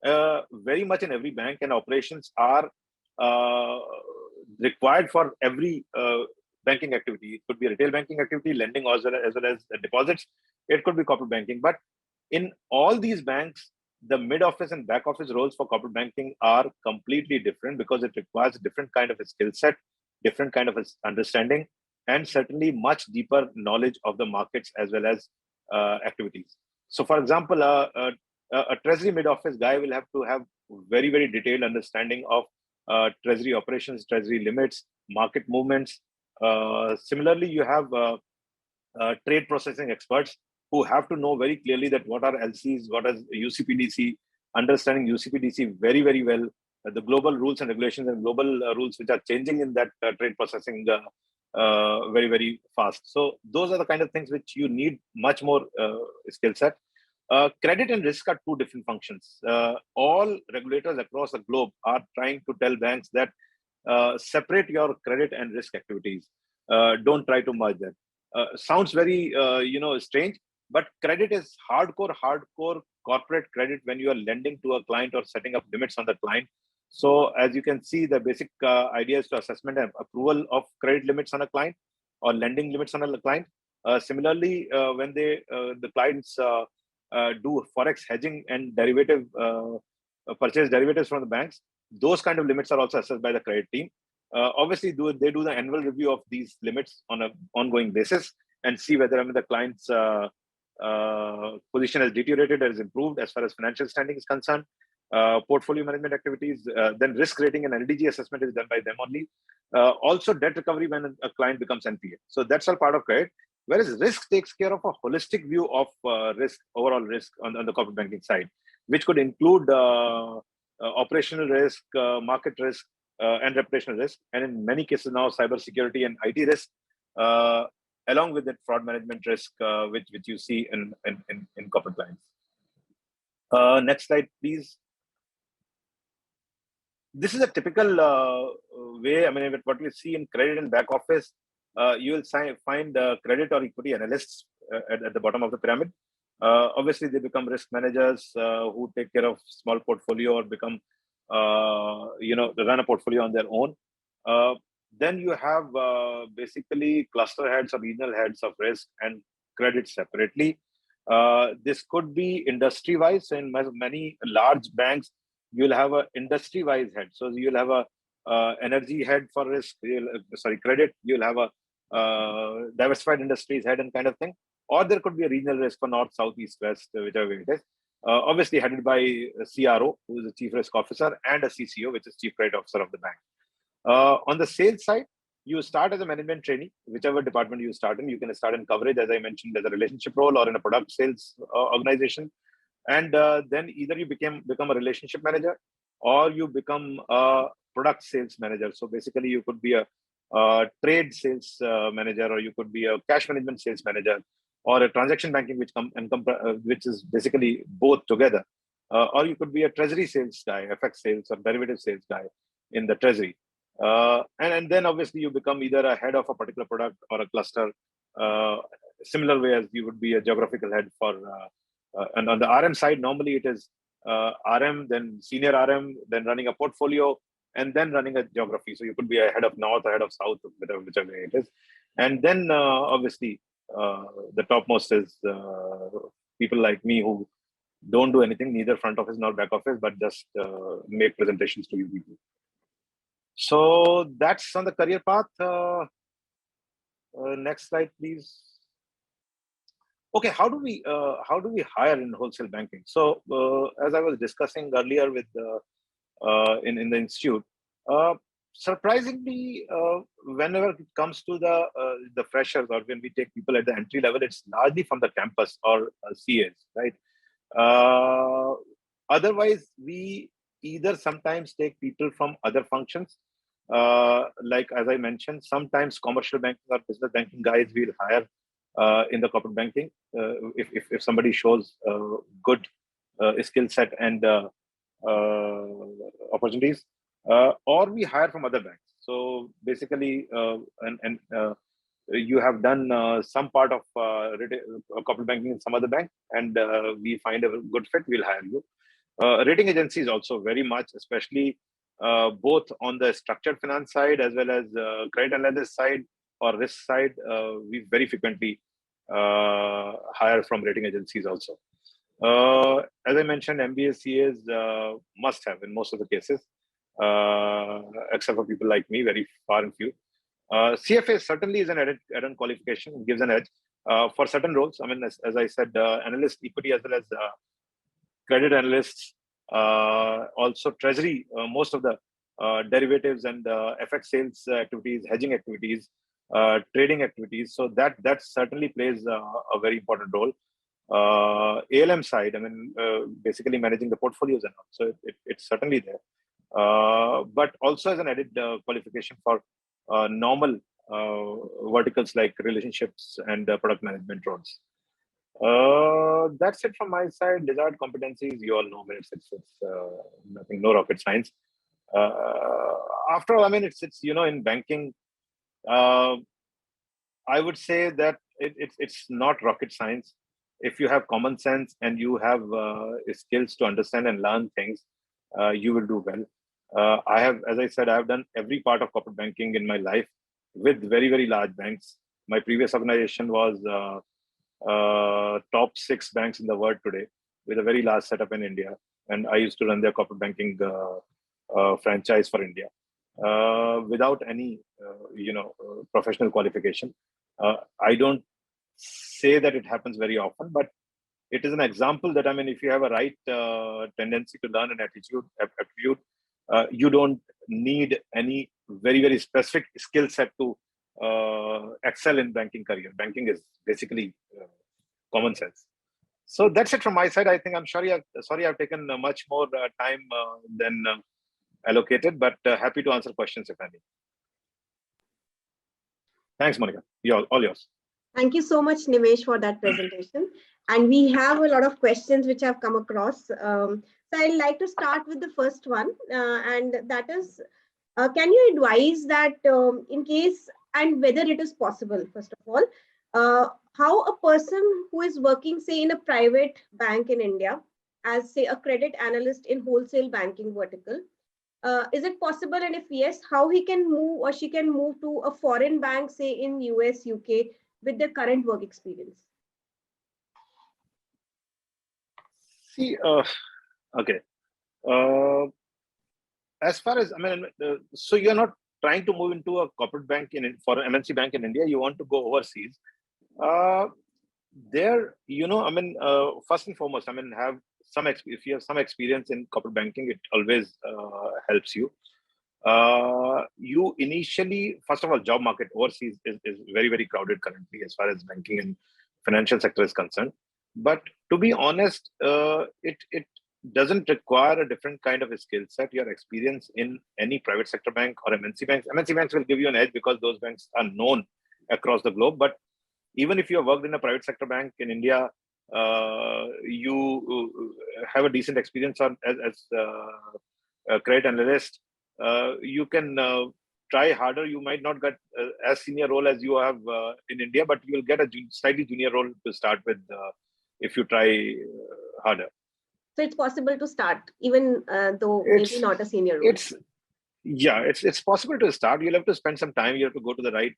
very much in every bank, and operations are required for every banking activity. It could be retail banking activity, lending, as well as deposits. It could be corporate banking. But in all these banks, the mid office and back office roles for corporate banking are completely different, because it requires a different kind of a skill set, different kind of understanding, and certainly much deeper knowledge of the markets as well as activities. So, for example, a treasury mid office guy will have to have very, very detailed understanding of treasury operations, treasury limits, market movements. Similarly, you have trade processing experts who have to know very clearly that what are LCs, what is UCPDC, understanding UCPDC very, very well, the global rules and regulations and global rules which are changing in that trade processing very, very fast. So those are the kind of things which you need much more skill set. Credit and risk are two different functions. All regulators across the globe are trying to tell banks that separate your credit and risk activities. Don't try to merge them. Sounds very strange, but credit is hardcore corporate credit when you are lending to a client or setting up limits on the client. So as you can see, the basic idea is to assessment and approval of credit limits on a client or lending limits on a client. Similarly, when the clients do forex hedging and derivative purchase derivatives from the banks, those kind of limits are also assessed by the credit team. Obviously, they do the annual review of these limits on an ongoing basis and see whether the client's position has deteriorated or has improved as far as financial standing is concerned. Portfolio management activities, then risk rating and LDG assessment is done by them only. Also, debt recovery when a client becomes NPA. So that's all part of credit. Whereas risk takes care of a holistic view of risk, overall risk on the corporate banking side, which could include operational risk, market risk, and reputational risk, and in many cases now cybersecurity and IT risk, along with that fraud management risk, which you see in corporate clients. Next slide, please. This is a typical way. I mean, what we see in credit and back office, you will find credit or equity analysts at the bottom of the pyramid. Obviously, they become risk managers who take care of small portfolio or become, run a portfolio on their own. Then you have basically cluster heads or regional heads of risk and credit separately. This could be industry-wise. So in many large banks, you'll have an industry-wise head. So you'll have a energy head for risk, credit. You'll have a diversified industries head and kind of thing. Or there could be a regional risk for north, south, east, west, whichever way it is. Obviously headed by a CRO, who is the chief risk officer, and a CCO, which is chief credit officer of the bank. On the sales side, you start as a management trainee, whichever department you start in. You can start in coverage, as I mentioned, as a relationship role or in a product sales organization. And then either you become a relationship manager, or you become a product sales manager. So basically, you could be a trade sales manager, or you could be a cash management sales manager, or a transaction banking, which is basically both together. Or you could be a treasury sales guy, FX sales or derivative sales guy in the treasury. And then obviously you become either a head of a particular product or a cluster, similar way as you would be a geographical head for. And on the RM side, normally it is RM, then senior RM, then running a portfolio, and then running a geography. So you could be a head of North, a head of South, whichever way it is. And then obviously the topmost is people like me who don't do anything, neither front office nor back office, but just make presentations to you people. So that's on the career path. Next slide, please. Okay, how do we hire in wholesale banking? So as I was discussing earlier with in the institute, surprisingly, whenever it comes to the freshers, or when we take people at the entry level, it's largely from the campus or CAs, right? Otherwise, we either sometimes take people from other functions, like as I mentioned, sometimes commercial banking or business banking guys we'll hire in the corporate banking if somebody shows good skill set and opportunities, or we hire from other banks. So basically, you have done some part of corporate banking in some other bank, and we find a good fit, we'll hire you. Rating agencies also very much, especially both on the structured finance side as well as credit analysis side or risk side, we very frequently hire from rating agencies also. As I mentioned, MBA CAs must have in most of the cases, except for people like me, very far and few. CFA certainly is an added qualification, gives an edge for certain roles. I mean, as I said, analyst equity as well as credit analysts, also treasury, most of the derivatives and FX sales activities, hedging activities, trading activities. So that certainly plays a very important role. ALM side, I mean, basically managing the portfolios and all. So it's certainly there. But also as an added qualification for normal verticals like relationships and product management roles. That's it from my side. Desired competencies, you all know, it's nothing, no rocket science. After all, I mean, it's in banking, I would say that it's not rocket science. If you have common sense and you have skills to understand and learn things, you will do well. I have, as I said, I have done every part of corporate banking in my life with very, very large banks. My previous organization was top 6 banks in the world today, with a very large setup in India. And I used to run their corporate banking franchise for India without any, professional qualification. I don't say that it happens very often, but it is an example that, I mean, if you have a right tendency to learn and aptitude, you don't need any very, very specific skill set to excel in banking career. Banking is basically common sense. So that's it from my side. I think I'm sorry I've taken much more time than allocated, but happy to answer questions if any. Thanks, Monica. All yours. Thank you so much, Nimesh, for that presentation. And we have a lot of questions which have come across. So I'd like to start with the first one, and that is, can you advise that in case and whether it is possible, first of all, how a person who is working, say, in a private bank in India, as, say, a credit analyst in wholesale banking vertical, is it possible? And if yes, how he can move or she can move to a foreign bank, say in US, UK, with their current work experience? See, okay. As far as, I mean, so you're not trying to move into a corporate bank for an MNC bank in India, you want to go overseas. There, I mean, first and foremost, I mean, if you have some experience in corporate banking, it always helps you. You initially, first of all, job market overseas is very, very crowded currently as far as banking and financial sector is concerned. But to be honest, doesn't require a different kind of a skill set. Your experience in any private sector bank or MNC banks. MNC banks will give you an edge because those banks are known across the globe. But even if you have worked in a private sector bank in India, you have a decent experience as a credit analyst, you can try harder. You might not get as senior role as you have in India, but you will get a slightly junior role to start with if you try harder. So it's possible to start, even though maybe not a senior role. It's possible to start. You'll have to spend some time. You have to go to the right.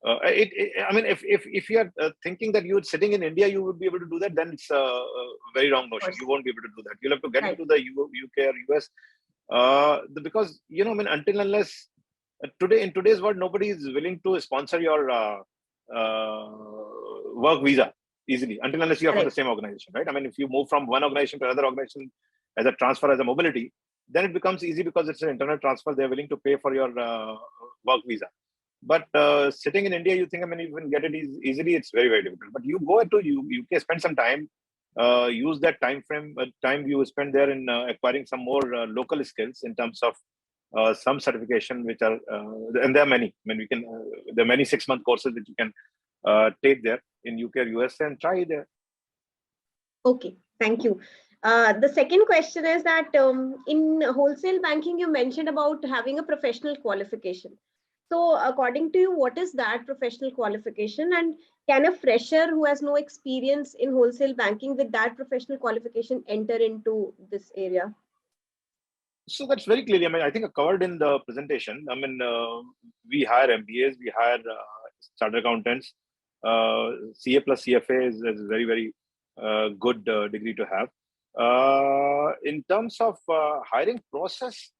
I mean, if you are thinking that you're sitting in India, you would be able to do that, then it's a very wrong notion. You won't be able to do that. You'll have to get into the UK or US because I mean, until unless in today's world, nobody is willing to sponsor your work visa easily until unless you are from the same organization, right? I mean, if you move from one organization to another organization as a transfer, as a mobility, then it becomes easy because it's an internal transfer. They're willing to pay for your work visa. But sitting in India, you think, I mean, you can get it easily. It's very, very difficult. But you go to UK, spend some time, use that time you spend there in acquiring some more local skills in terms of some certification, which are, and there are many. I mean, there are many 6-month courses which you can take there in UK or US and try there. Okay, thank you. The second question is that in wholesale banking, you mentioned about having a professional qualification. So according to you, what is that professional qualification, and can a fresher who has no experience in wholesale banking with that professional qualification enter into this area? So that's very clearly, I mean, I think I covered in the presentation. I mean, we hire MBAs, we hire chartered accountants. CA plus CFA is very, very good degree to have. In terms of hiring process,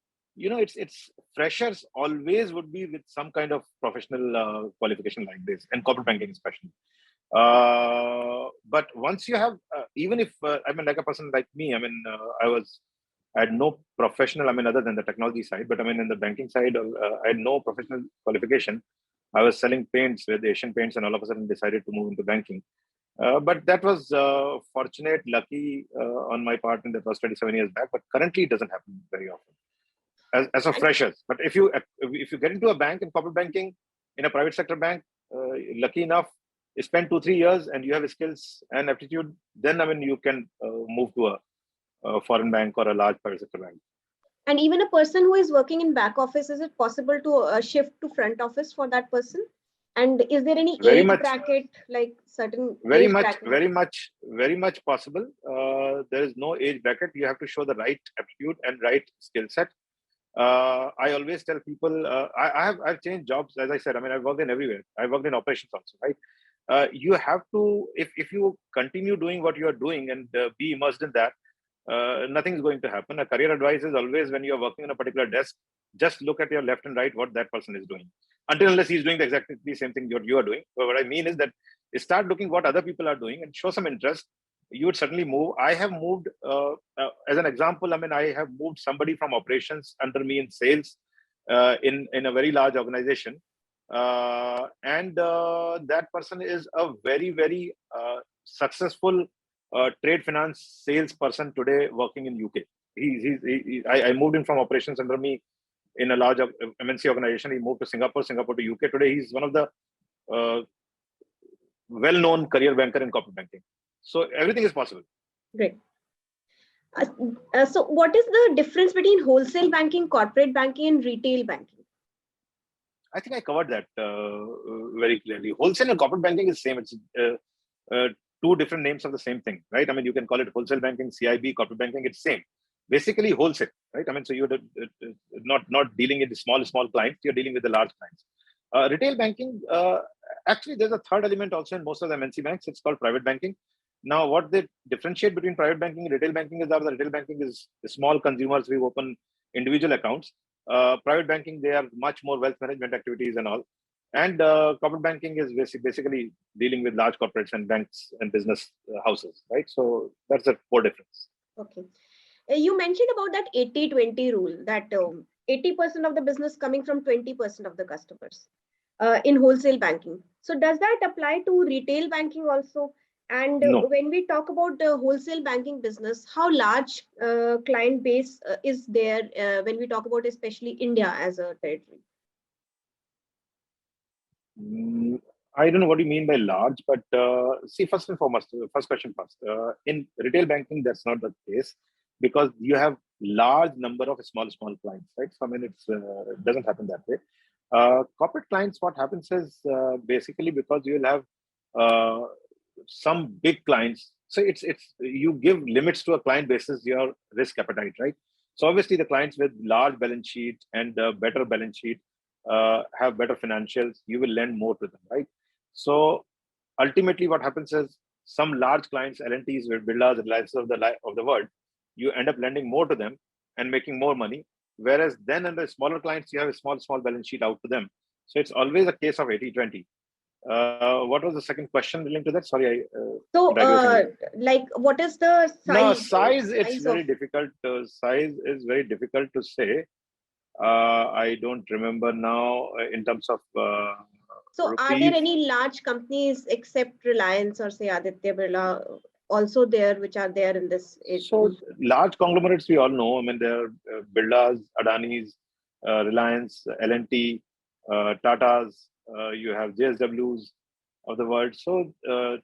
it's freshers always would be with some kind of professional qualification like this, and corporate banking especially. But once you have, even if, I mean, like a person like me, I mean, I had no professional, I mean, other than the technology side, but I mean, in the banking side, I had no professional qualification. I was selling paints with Asian Paints and all of a sudden decided to move into banking. But that was fortunate, lucky on my part, and that was 27 years back. But currently, it doesn't happen very often as of freshers. But if you get into a bank, in corporate banking, in a private sector bank, lucky enough, you spend 2-3 years and you have skills and aptitude, then I mean, you can move to a foreign bank or a large private sector bank. And even a person who is working in back office, is it possible to shift to front office for that person? And is there any age bracket, like certain very much possible? There is no age bracket. You have to show the right aptitude and right skill set. I always tell people, I've changed jobs, as I said. I mean, I've worked in everywhere. I worked in operations also, right? You have to, if you continue doing what you are doing and be immersed in that, nothing is going to happen. A career advice is always, when you're working on a particular desk, just look at your left and right what that person is doing, until unless he's doing exactly the same thing you are doing. But what I mean is that start looking what other people are doing and show some interest. You would certainly move. I have moved, as an example, I mean, I have moved somebody from operations under me in sales in a very large organization. And that person is a very, very successful trade finance sales person today working in UK. I moved him from operations under me in a large MNC organization. He moved to Singapore to UK. Today, he's one of the well-known career banker in corporate banking. So everything is possible. Great. So what is the difference between wholesale banking, corporate banking, and retail banking? I think I covered that very clearly. Wholesale and corporate banking is same. It's two different names of the same thing, right? I mean, you can call it wholesale banking, CIB, corporate banking. It's same. Basically wholesale, right? I mean, so you're not dealing with the small clients. You're dealing with the large clients. Retail banking, actually, there's a third element also in most of the MNC banks. It's called private banking. Now, what they differentiate between private banking and retail banking is that the retail banking is small consumers who open individual accounts. Private banking, they are much more wealth management activities and all. And corporate banking is basically dealing with large corporates and banks and business houses, right? So that's the core difference. Okay. You mentioned about that 80-20 rule, that 80% of the business coming from 20% of the customers in wholesale banking. So does that apply to retail banking also? And No. when we talk about the wholesale banking business, how large client base is there when we talk about especially India as a territory? I don't know what you mean by large, but see, first and foremost, first question first. In retail banking, that's not the case because you have large number of small clients, right? So I mean, it doesn't happen that way. Corporate clients, what happens is basically because you'll have uh, some big clients. So it's you give limits to a client basis your risk appetite, right? So obviously the clients with large balance sheet and better balance sheet have better financials, you will lend more to them, right? So ultimately, what happens is some large clients, L&Ts, Birlas, Reliances of the world, you end up lending more to them and making more money. Whereas then, in the smaller clients, you have a small balance sheet out to them. So it's always a case of 80-20. What was the second question linked to that? Sorry, I So, digressing. like, what is the No, size? size, it's Size of very difficult. Size is very difficult to say. I don't remember now in terms of So, are there rupees. any large companies except Reliance or say Aditya Birla also there, which are there in this? So large conglomerates we all know. I mean, there are Birlas, Adanis, Reliance, L&T, Tatas. You have JSWs of the world. So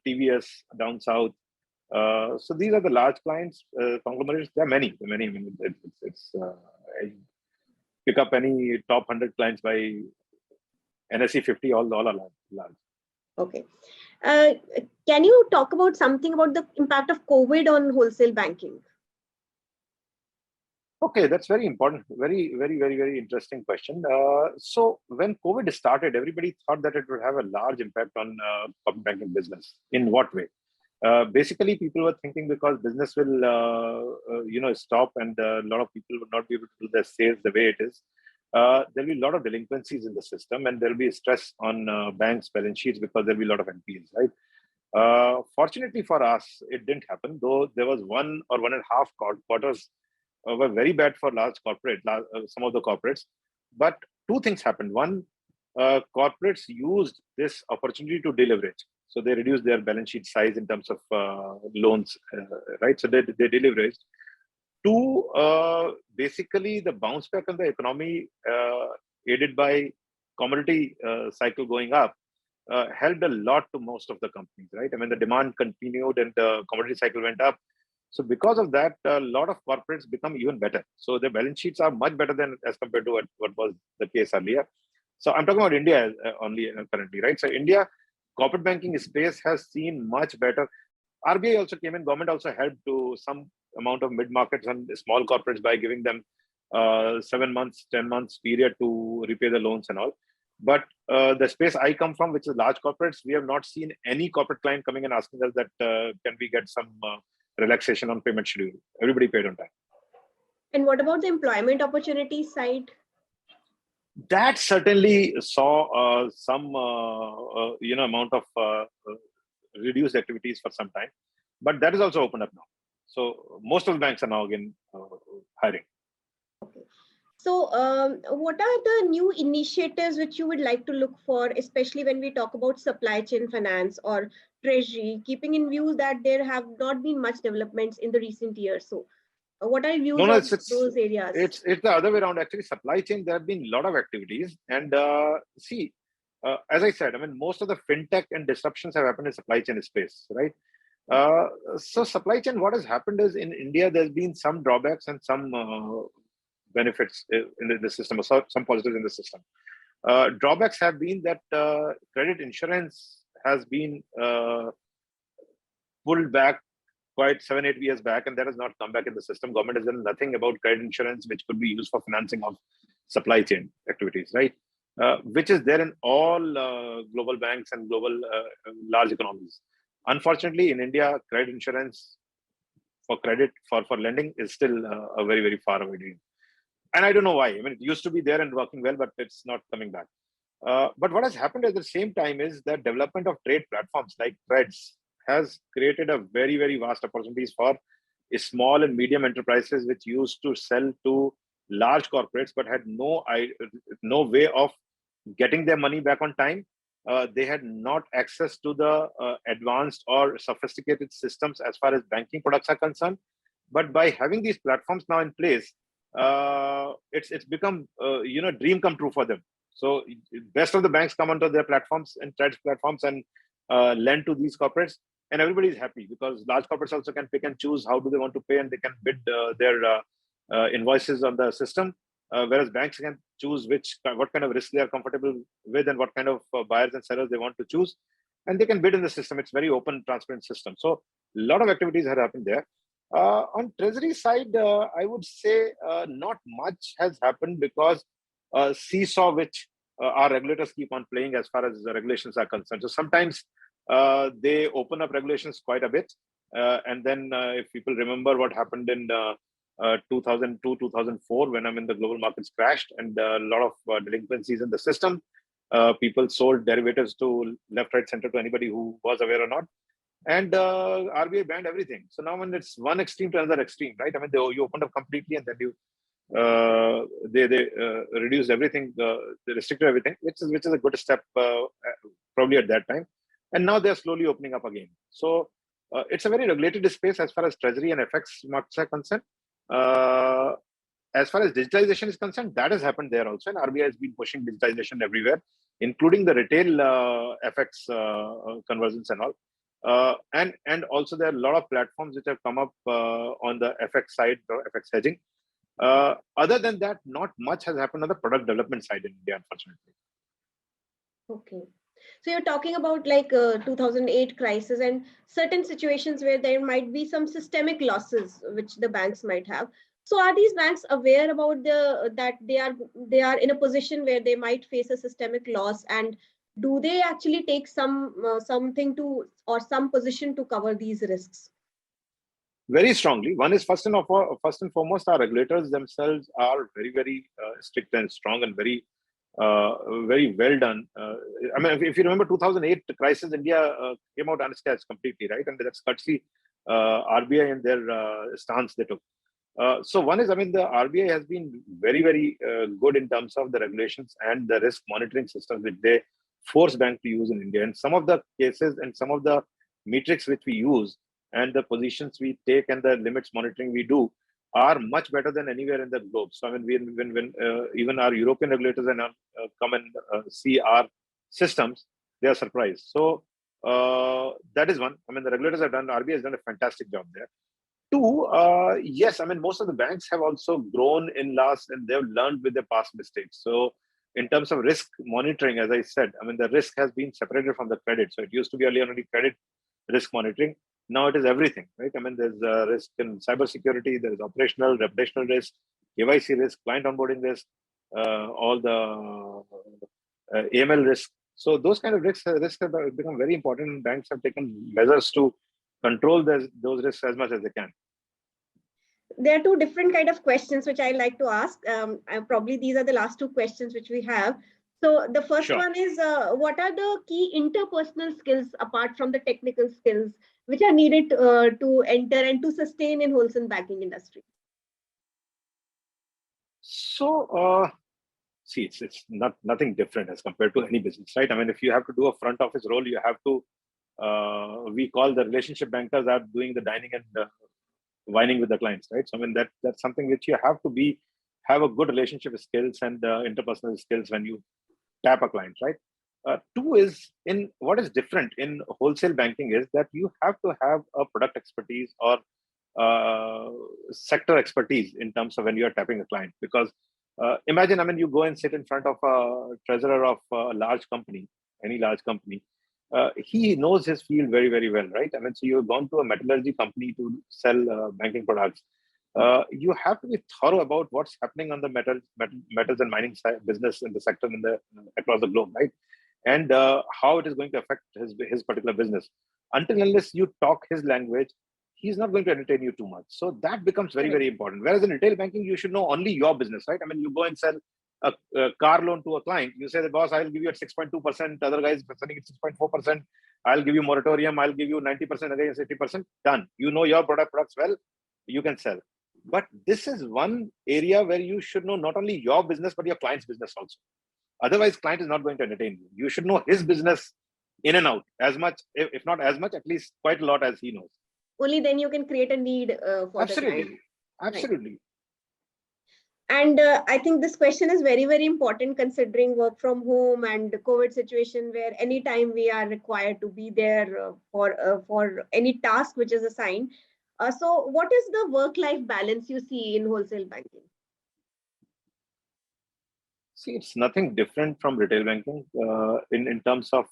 TVS down south. So these are the large clients, conglomerates. There are many. There are many. I mean, I pick up any top 100 clients by NSE 50. All are large. Okay. Uh, can you talk about something about the impact of COVID on wholesale banking? Okay, that's very important. Very interesting question. So when COVID started, everybody thought that it would have a large impact on public banking business. In what way? Basically, people were thinking because business will, stop, and a lot of people would not be able to do their sales the way it is. There'll be a lot of delinquencies in the system, and there'll be stress on banks' balance sheets because there'll be a lot of NPLs, right? Fortunately for us, it didn't happen. Though there was 1 or 1.5 quarters were very bad for some of the corporates. But two things happened. One, corporates used this opportunity to deleverage. So they reduced their balance sheet size in terms of loans, right? So they deleveraged. Two, basically the bounce back on the economy, aided by commodity cycle going up, helped a lot to most of the companies, right? I mean, the demand continued and the commodity cycle went up. So because of that, a lot of corporates become even better. So their balance sheets are much better than as compared to what was the case earlier. So I'm talking about India only currently, right? So India corporate banking space has seen much better. RBI also came in, government also helped to some amount of mid-markets and small corporates by giving them 7 months, 10 months period to repay the loans and all. But the space I come from, which is large corporates, we have not seen any corporate client coming and asking us that can we get some relaxation on payment schedule. Everybody paid on time. And what about the employment opportunity side? That certainly saw some amount of reduced activities for some time, but that is also opened up now. So most of the banks are now again hiring. So, what are the new initiatives which you would like to look for, especially when we talk about supply chain finance or treasury, keeping in view that there have not been much developments in the recent years? So, what are your views No, on those areas? it's the other way around. Actually, supply chain, there have been a lot of activities, and as I said, I mean, most of the fintech and disruptions have happened in supply chain space, right? So supply chain, what has happened is in India, there's been some drawbacks and some benefits in the system, or some positives in the system. Drawbacks have been that credit insurance has been pulled back quite 7-8 years back, and that has not come back in the system. Government has done nothing about credit insurance, which could be used for financing of supply chain activities, right? Which is there in all global banks and global large economies. Unfortunately, in India, credit insurance for credit for lending is still a very far away dream. And I don't know why. I mean, it used to be there and working well, but it's not coming back. But what has happened at the same time is that development of trade platforms like Threads has created a very vast opportunities for small and medium enterprises which used to sell to large corporates but had no way of getting their money back on time, they had not access to the advanced or sophisticated systems as far as banking products are concerned. But by having these platforms now in place, it's become dream come true for them. So best of the banks come onto their platforms and trade platforms and lend to these corporates, and everybody is happy because large corporates also can pick and choose how do they want to pay, and they can bid their invoices on the system. Whereas banks can choose what kind of risk they are comfortable with and what kind of buyers and sellers they want to choose, and they can bid in the system. It's very open, transparent system. So a lot of activities have happened there. On treasury side, I would say not much has happened because seesaw which our regulators keep on playing as far as the regulations are concerned. So sometimes they open up regulations quite a bit, and then if people remember what happened in 2002, 2004, when the global markets crashed and a lot of delinquencies in the system, people sold derivatives to left, right, center to anybody who was aware or not. And RBI banned everything. So now when it's one extreme to another extreme, right? You opened up completely and then they reduced everything, they restricted everything, which is a good step probably at that time. And now they're slowly opening up again. So it's a very regulated space as far as treasury and FX markets are concerned. As far as digitalization is concerned, that has happened there also, and RBI has been pushing digitalization everywhere, including the retail FX conversions and all. And also there are a lot of platforms which have come up on the FX side, the FX hedging. Other than that, not much has happened on the product development side in India, unfortunately. Okay. So you're talking about like 2008 crisis and certain situations where there might be some systemic losses which the banks might have. So are these banks aware about that they are in a position where they might face a systemic loss, and do they actually take something to or some position to cover these risks? Very strongly. One is first and foremost, our regulators themselves are very, very strict and strong and very well done. If you remember 2008 crisis, India came out unscathed completely, right? And that's courtesy RBI and their stance they took. So one is, the RBI has been very, very good in terms of the regulations and the risk monitoring systems which they force bank to use in India. And some of the cases and some of the metrics which we use and the positions we take and the limits monitoring we do are much better than anywhere in the globe. So when even our European regulators and come and see our systems, they are surprised. So that is one. The regulators have done, RBI has done a fantastic job there. Two, yes, most of the banks have also grown in last, and they've learned with their past mistakes. So in terms of risk monitoring, as I said, the risk has been separated from the credit. So it used to be earlier only credit risk monitoring. Now it is everything, right? There's risk in cybersecurity, there is operational, reputational risk, KYC risk, client onboarding risk, all the AML risk. So those kind of risks have become very important, and banks have taken measures to control those risks as much as they can. There are two different kind of questions which I like to ask. Probably these are the last two questions which we have. So the first one is, what are the key interpersonal skills apart from the technical skills which are needed to enter and to sustain in wholesale banking industry? So, see, it's nothing different as compared to any business, right? If you have to do a front office role, you have to, we call the relationship bankers are doing the dining and whining with the clients, right? So that's something which you have to have a good relationship skills and interpersonal skills when you tap a client, right? Two is, in what is different in wholesale banking is that you have to have a product expertise or sector expertise in terms of when you are tapping a client. Because imagine, you go and sit in front of a treasurer of a large company, any large company. He knows his field very, very well, right? So you've gone to a metallurgy company to sell banking products. You have to be thorough about what's happening on the metals and mining business in the sector across the globe, right? And how it is going to affect his particular business. Until unless you talk his language, he's not going to entertain you too much. So that becomes very, very important. Whereas in retail banking, you should know only your business, right? You go and sell a car loan to a client. You say, the boss, I'll give you at 6.2%. Other guys selling at 6.4%. I'll give you moratorium. I'll give you 90% against 80%. Done. You know your products well. You can sell. But this is one area where you should know not only your business, but your client's business also. Otherwise, client is not going to entertain you. You should know his business in and out as much, if not as much, at least quite a lot as he knows. Only then you can create a need for the client. Absolutely. And I think this question is very, very important considering work from home and the COVID situation, where anytime we are required to be there for any task which is assigned. So what is the work-life balance you see in wholesale banking? See, it's nothing different from retail banking in terms of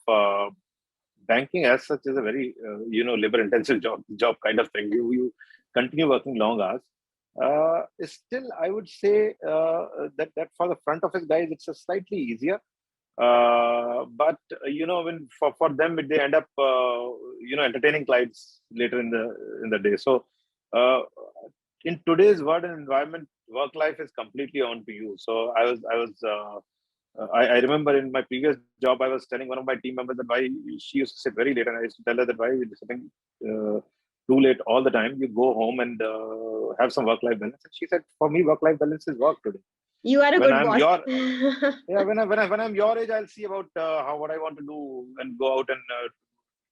banking as such is a very labor intensive job kind of thing. You continue working long hours. Still, I would say that for the front office guys, it's a slightly easier. But when for them they end up entertaining clients later in the day. So in today's world and environment, work life is completely on to you. So I remember in my previous job, I was telling one of my team members that why she used to sit very late, and I used to tell her that why you're sitting too late all the time. You go home and have some work-life balance. And she said, for me, work-life balance is work today. You are a when good I'm boss. When I'm your age, I'll see about what I want to do and go out and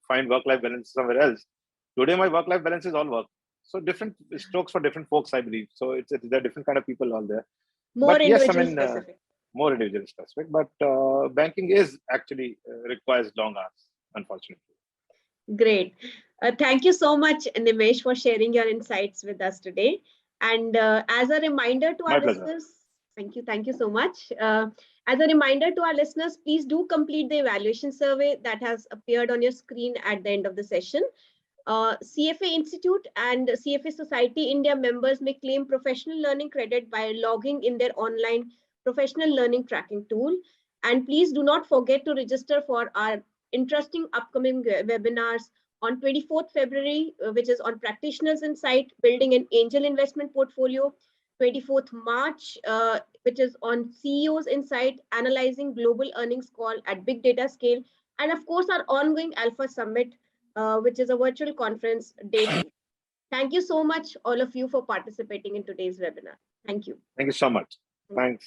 find work-life balance somewhere else. Today, my work-life balance is all work. So different strokes for different folks, I believe. So there are different kind of people out there. More but yes, individual specific. More individual specific. But banking is actually requires long hours, unfortunately. Great. Thank you so much, Nimesh, for sharing your insights with us today. And as a reminder to our listeners, thank you so much. As a reminder to our listeners, please do complete the evaluation survey that has appeared on your screen at the end of the session. CFA Institute and CFA Society India members may claim professional learning credit by logging in their online professional learning tracking tool. And please do not forget to register for our interesting upcoming webinars on 24th February, which is on Practitioners Insight, Building an Angel Investment Portfolio, 24th March, which is on CEO's Insight, Analyzing Global Earnings Call at Big Data Scale, and of course, our ongoing Alpha Summit, which is a virtual conference day 2. Thank you so much, all of you, for participating in today's webinar. Thank you. Thank you so much. Thanks.